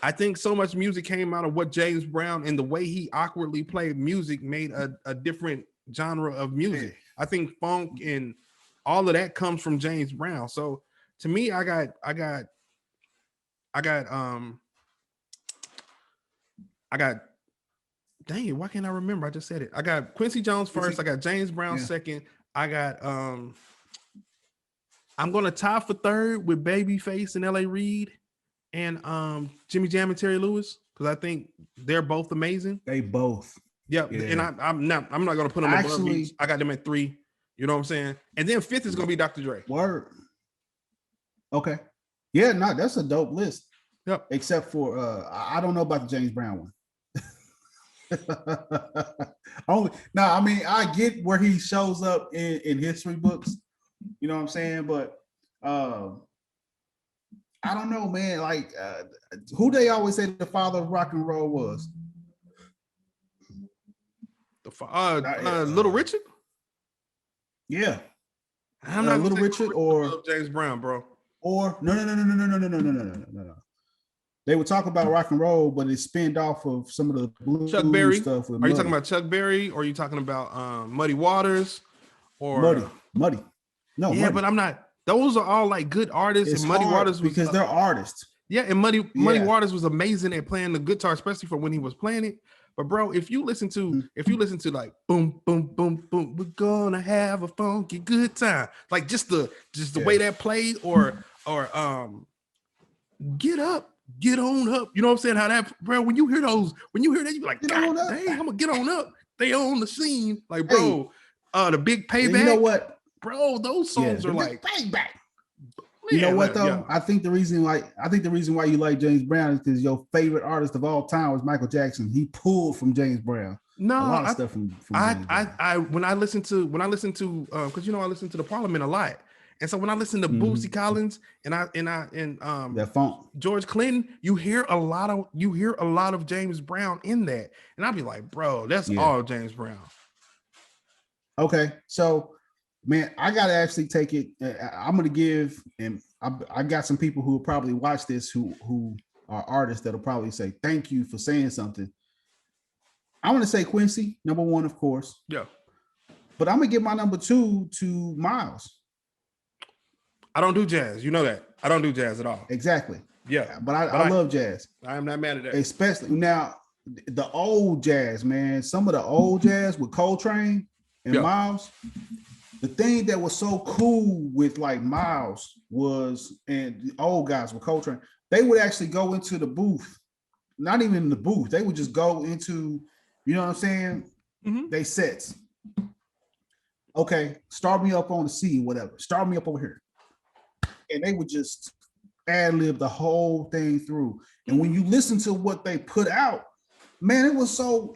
I think so much music came out of what James Brown and the way he awkwardly played music made a different genre of music. I think funk and all of that comes from James Brown. So to me, I got dang it, why can't I remember? I just said it. I got Quincy Jones first, I got James Brown second. I got I'm gonna tie for third with Babyface and L.A. Reid and Jimmy Jam and Terry Lewis, because I think they're both amazing. They both. Yep. Yeah. And I'm not gonna put them above each. I got them at 3. You know what I'm saying? And then 5th is gonna be Dr. Dre. Word. Okay. Yeah, no, that's a dope list. Yep. Except for I don't know about the James Brown one. I mean, I get where he shows up in history books. You know what I'm saying? But I don't know, man. Like, who they always say the father of rock and roll was? Little Richard? Yeah. I'm not Little Richard or James Brown, bro. Or no. They would talk about rock and roll, but it spinned off of some of the blues Chuck Berry stuff. Are you talking about Chuck Berry, or are you talking about Muddy Waters, or Muddy? No, yeah, Muddy. But I'm not. Those are all like good artists, it's and Muddy Waters was because they're artists. Yeah, and Muddy Waters was amazing at playing the guitar, especially for when he was playing it. But bro, if you listen to like boom, boom, boom, boom, we're gonna have a funky good time, like just the way that played, or get up, get on up. You know what I'm saying? How that, bro, when you hear that, you're like, God dang, I'm gonna get on up. They on the scene, like, bro. The Big Payback. You know what, bro? Those songs are like payback. You know what though? Yeah. I think the reason why you like James Brown is because your favorite artist of all time was Michael Jackson. He pulled from James Brown. No, a lot of stuff from James Brown. When I listen to because I listen to the Parliament a lot, and so when I listen to Bootsy Collins and that funk, George Clinton, you hear a lot of James Brown in that, and I'll be like, bro, that's all James Brown. Okay, so. Man, I gotta actually take it. I'm gonna give, and I got some people who will probably watch this who are artists that'll probably say thank you for saying something. I want to say Quincy, number 1, of course. Yeah. But I'm gonna give my number 2 to Miles. I don't do jazz. You know that. I don't do jazz at all. Exactly. Yeah. But I love jazz. I am not mad at that. Especially now, the old jazz, man. Some of the old jazz with Coltrane and Miles. The thing that was so cool with like Miles was, and the old guys with Coltrane, they would actually go into the booth, not even in the booth. They would just go into, you know what I'm saying? They sets. Okay, start me up on the C, whatever. Start me up over here. And they would just ad-lib the whole thing through. And when you listen to what they put out, man, it was so,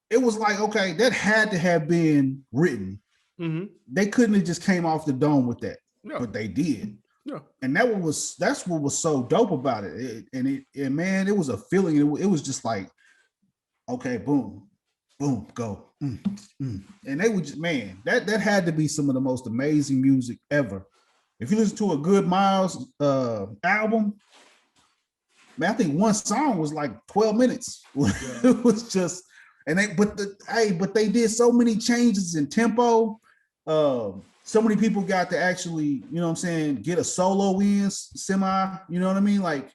it was like, okay, that had to have been written. They couldn't have just came off the dome with that, but they did. Yeah, and that's what was so dope about it. And man, it was a feeling. It was just like, okay, boom, boom, go, and they would just, man, that had to be some of the most amazing music ever. If you listen to a good Miles album, Man, I think one song was like 12 minutes. It was just, and but they did so many changes in tempo. So many people got to actually, you know what I'm saying, get a solo in semi, you know what I mean? Like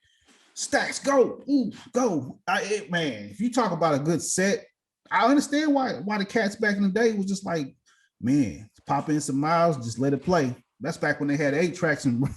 Stacks, go, ooh, go. Man, if you talk about a good set, I understand why the cats back in the day was just like, man, pop in some miles, just let it play. That's back when they had 8 tracks and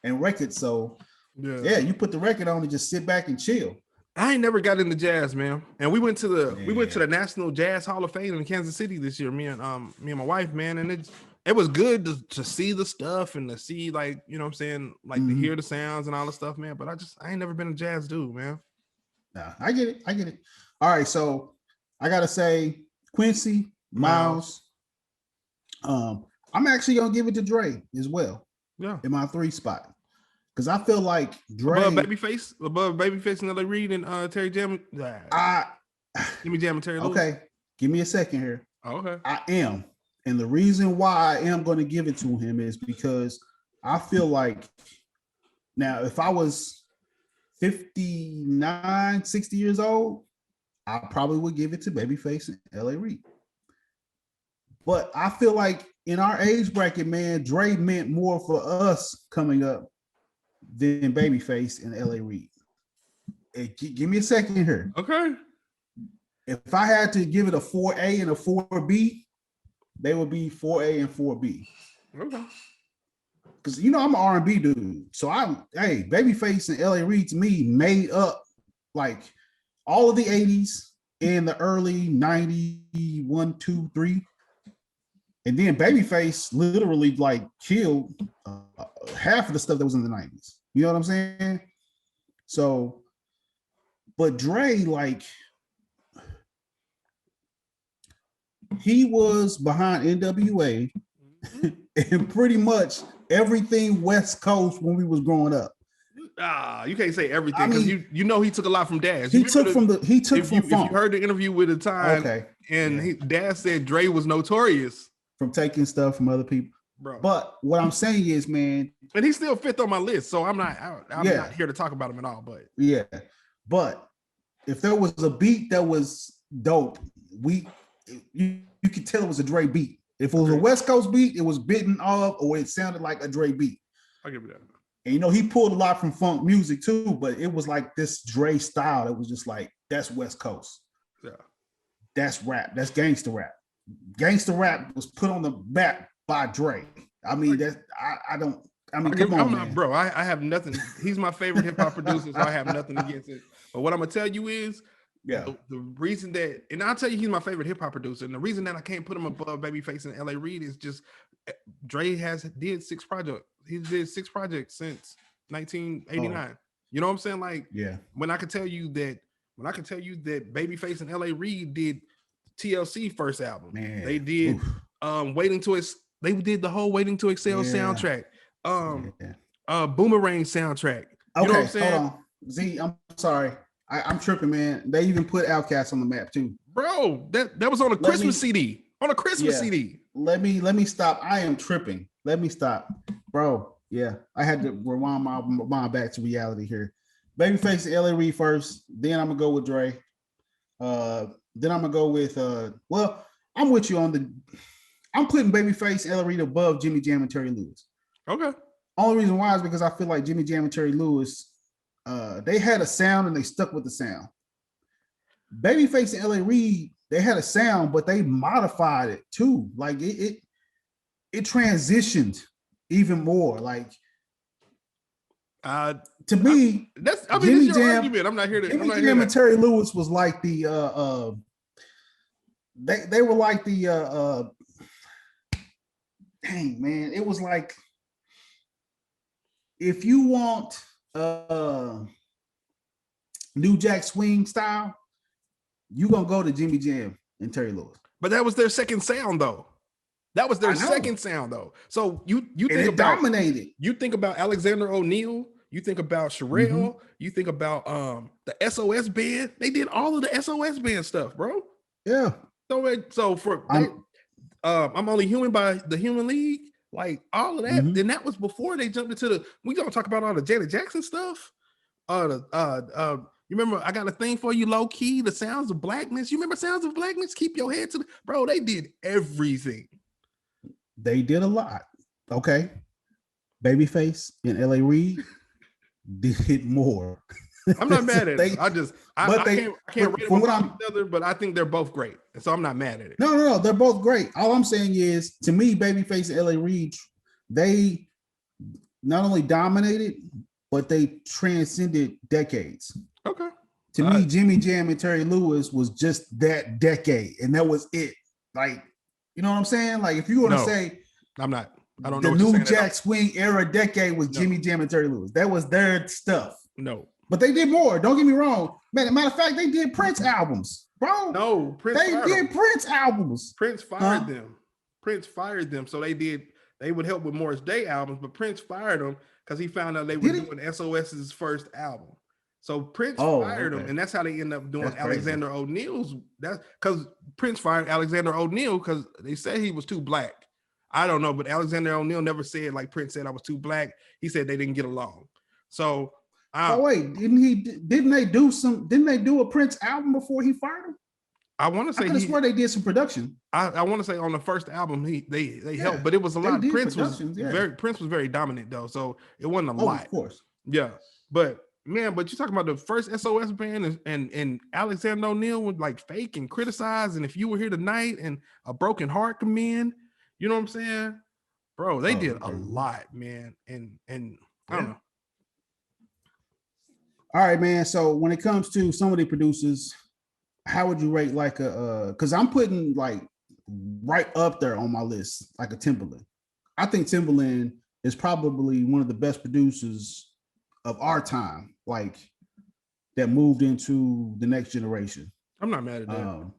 records. So yeah, you put the record on and just sit back and chill. I ain't never got into jazz, man. And we went to the National Jazz Hall of Fame in Kansas City this year. Me and my wife, man, and it was good to see the stuff and to see, like, you know what I'm saying, like to hear the sounds and all the stuff, man. But I ain't never been a jazz dude, man. Nah, I get it. All right, so I gotta say Quincy, Miles. I'm actually gonna give it to Dre as well. Yeah, in my 3 spot. Because I feel like Dre above Babyface and L.A. Reid and Terry Jam. Give me Jam and Terry Lewis. Okay, give me a second here. Okay, I am, and the reason why I am going to give it to him is because I feel like now if I was 59, 60 years old, I probably would give it to Babyface and L.A. Reid. But I feel like in our age bracket, man, Dre meant more for us coming up than Babyface and L.A. Reid. Give me a second here. Okay. If I had to give it a 4A and a 4B, they would be 4A and 4B. Okay. Because I'm an R&B dude. So Babyface and L.A. Reid to me made up like all of the 80s and the early 90s, 1, 2, 3. And then Babyface literally like killed half of the stuff that was in the 90s. You know what I'm saying? So, but Dre, like, he was behind NWA and pretty much everything West Coast when we was growing up. You can't say everything because he took a lot from Daz. He took from funk. If you heard the interview with the time, Daz said Dre was notorious from taking stuff from other people. Bro. But what I'm saying is, man, and he's still 5th on my list, so I'm not here to talk about him at all. But but if there was a beat that was dope, you could tell it was a Dre beat. If it was a West Coast beat, it was bitten off, or it sounded like a Dre beat. I'll give you that. And he pulled a lot from funk music too, but it was like this Dre style. It was just like, that's West Coast. Yeah, that's rap. That's gangster rap. Gangster rap was put on the map by Dre. I mean, come on, man. Bro, I have nothing. He's my favorite hip hop producer, so I have nothing against it. But what I'm gonna tell you is, the reason that, and I'll tell you, he's my favorite hip hop producer, and the reason that I can't put him above Babyface and L.A. Reid is just Dre did 6 projects. He did 6 projects since 1989. You know what I'm saying? Like, when I can tell you that Babyface and L.A. Reid did TLC first album. Man. They did they did the whole Waiting to Excel soundtrack. Boomerang soundtrack. You know what I'm saying? Hold on. Z, I'm sorry. I'm tripping, man. They even put Outkast on the map too. Bro, that was on a Christmas CD. On a Christmas CD. Let me stop. I am tripping. Let me stop. Bro, I had to rewind my mind back to reality here. Babyface and L.A. Reid first, then I'm gonna go with Dre. Then I'm gonna go with I'm with you on I'm putting Babyface and L.A. Reid above Jimmy Jam and Terry Lewis. Okay. Only reason why is because I feel like Jimmy Jam and Terry Lewis, they had a sound and they stuck with the sound. Babyface and L.A. Reid, they had a sound, but they modified it too. Like it transitioned even more. Like to me, that's Jimmy your Jam, argument. I'm not here to. Jimmy Jam and Terry Lewis was like the they were like the dang man, it was like if you want New Jack Swing style, you gonna go to Jimmy Jam and Terry Lewis. But that was their second sound though. That was their second sound though. So you think about dominated. You think about Alexander O'Neal. You think about Sherelle. You think about the SOS band. They did all of the SOS band stuff, bro. Yeah. So for I'm Only Human by the Human League, like all of that. Then that was before they jumped into we gonna talk about all the Janet Jackson stuff. You remember I got a thing for you, low key. The Sounds of Blackness. You remember Sounds of Blackness? Keep your head to the bro. They did everything. They did a lot. Okay. Babyface and LA Reid did more. I'm not mad at it. I can't rate them against each other, but I think they're both great. And so I'm not mad at it. No, they're both great. All I'm saying is, to me, Babyface and LA Reid, they not only dominated, but they transcended decades. Okay. To me, Jimmy Jam and Terry Lewis was just that decade, and that was it. Like, you know what I'm saying? Like, if you want to say, I don't know. The new Jack Swing era decade was Jimmy Jam and Terry Lewis. That was their stuff. No. But they did more. Don't get me wrong. Man, matter of fact, they did Prince albums, bro. No, Prince. They did Prince albums. Prince fired them. Prince fired them. So they would help with Morris Day albums, but Prince fired them because he found out they were doing SOS's first album. So Prince fired them, and that's how they end up doing Alexander O'Neal's. That's because Prince fired Alexander O'Neal because they said he was too black. I don't know, but Alexander O'Neal never said like Prince said I was too black. He said they didn't get along. So wait, didn't they do a Prince album before he fired him? I want to say I swear they did some production. I want to say on the first album they helped, but it was a lot. Prince was very dominant though, so it wasn't a lot. Of course. Yeah. But man, you talking about the first SOS band and Alexander O'Neal was like fake and criticized, and If You Were Here Tonight and A Broken Heart come in. You know what I'm saying? Bro, they did a lot, man. And I don't know. All right, man. So when it comes to some of the producers, how would you rate like because I'm putting like right up there on my list, like a Timbaland. I think Timbaland is probably one of the best producers of our time, like that moved into the next generation. I'm not mad at that.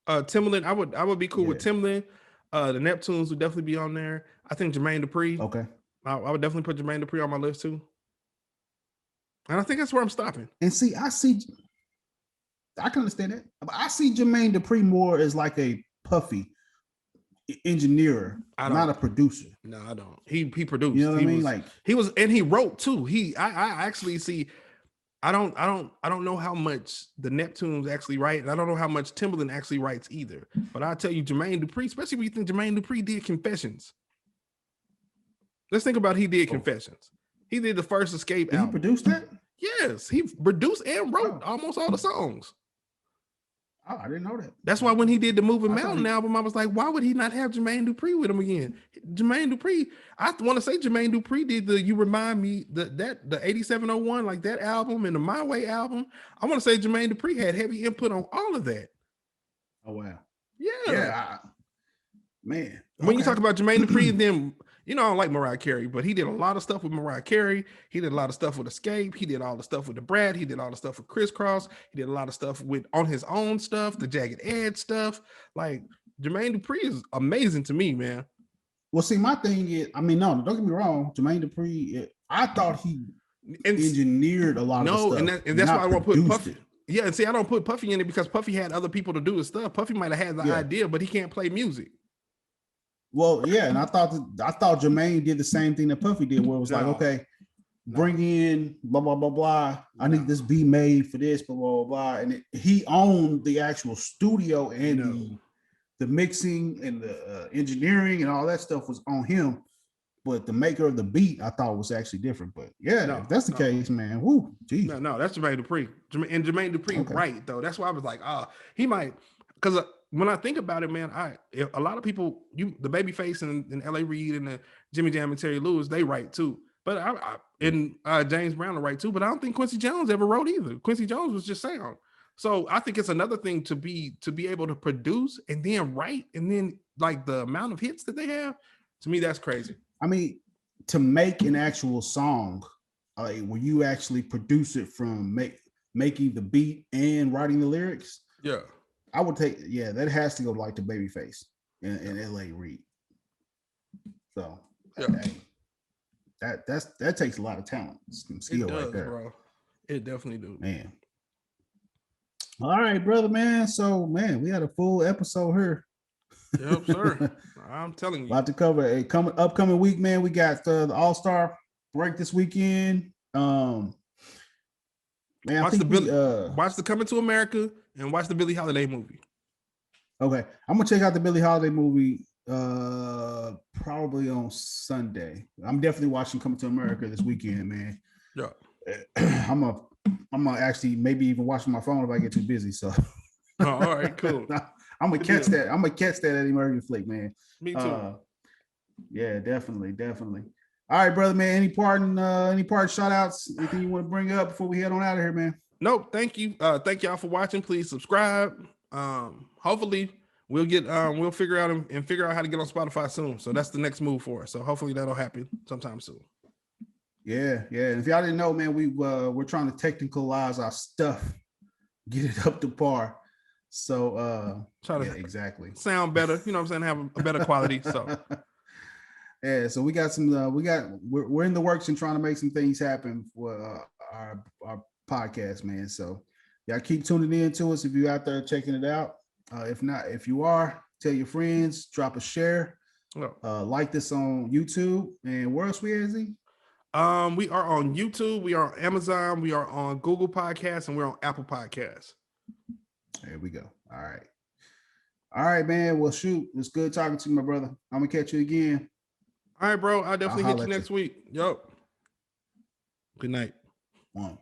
Timbaland, I would be cool with Timbaland. The Neptunes would definitely be on there. I think Jermaine Dupri. Okay. I would definitely put Jermaine Dupri on my list too. And I think that's where I'm stopping. And see, I can understand that. But I see Jermaine Dupri more as like a Puffy engineer, not a producer. No, I don't. He produced. You know what I mean? Like he was, and he wrote too. I actually see. I don't know how much the Neptunes actually write, and I don't know how much Timbaland actually writes either. But I'll tell you, Jermaine Dupri, especially when you think Jermaine Dupri did Confessions. Let's think about he did Confessions. He did the first Escape album. He produced that? Yes, he produced and wrote almost all the songs. Oh, I didn't know that. That's why when he did the Moving Mountain album, I was like, why would he not have Jermaine Dupri with him again? Jermaine Dupri, I want to say Jermaine Dupri did the You Remind Me, the 8701, like that album and the My Way album. I want to say Jermaine Dupri had heavy input on all of that. Oh, wow. Yeah. Yeah. Man. When you talk about Jermaine Dupri and then, you know, I don't like Mariah Carey, but he did a lot of stuff with Mariah Carey. He did a lot of stuff with Escape. He did all the stuff with the Brat. He did all the stuff with Crisscross. He did a lot of stuff on his own stuff, the Jagged Edge stuff. Like Jermaine Dupri is amazing to me, man. Well, see, my thing is, I mean, no, don't get me wrong. Jermaine Dupri, I thought he engineered a lot of stuff. And that's why I don't put Puffy. Yeah, and see, I don't put Puffy in it because Puffy had other people to do his stuff. Puffy might have had the idea, but he can't play music. Well, yeah, and I thought Jermaine did the same thing that Puffy did, where it was like, okay, bring in blah blah blah blah. I need this be made for this, blah blah blah. And he owned the actual studio and the mixing and the engineering and all that stuff was on him. But the maker of the beat, I thought was actually different. But yeah, if that's the case, man. Whoo, geez. No, that's Jermaine Dupri. And Jermaine Dupri, right though. That's why I was like, he might, because when I think about it, man, a lot of people, the Babyface and LA Reid and the Jimmy Jam and Terry Lewis, they write too. But James Brown will write too. But I don't think Quincy Jones ever wrote either. Quincy Jones was just sound. So I think it's another thing to be able to produce and then write, and then like the amount of hits that they have. To me, that's crazy. I mean, to make an actual song, where you actually produce it from making the beat and writing the lyrics. Yeah. I would take, that has to go like the Babyface and LA Reid. So that takes a lot of talent, some skill right there, bro. It definitely do, man. All right, brother, man. So, man, we had a full episode here. Yep, sir. I'm telling you, a lot to cover. Upcoming week, man. We got the All-Star break this weekend. Man, watch the Coming to America and watch the Billie Holiday movie. Okay, I'm gonna check out the Billie Holiday movie probably on Sunday. I'm definitely watching Coming to America this weekend, man. Yeah. I'm gonna actually maybe even watch my phone if I get too busy. So all right, cool. I'm gonna catch that. I'm gonna catch that Eddie Murphy flick, man. Me too. Yeah, definitely. All right, brother, man. Any parting shout outs? Anything you want to bring up before we head on out of here, man? Nope. Thank you. Thank y'all for watching. Please subscribe. Hopefully we'll figure out how to get on Spotify soon. So that's the next move for us. So hopefully that'll happen sometime soon. Yeah. And if y'all didn't know, man, we're trying to technicalize our stuff, get it up to par. So exactly. Sound better, you know what I'm saying? Have a better quality. So yeah, so we got some we're in the works and trying to make some things happen for our podcast, man. So y'all keep tuning in to us if you're out there checking it out. If not, if you are, tell your friends, drop a share, like this on YouTube, and where else we at, Z? We are on YouTube, we are on Amazon, we are on Google Podcasts, and we're on Apple Podcasts. There we go. All right, man. Well, shoot, it's good talking to you, my brother. I'm gonna catch you again. All right, bro. I'll definitely hit you next week. Yup. Good night. One.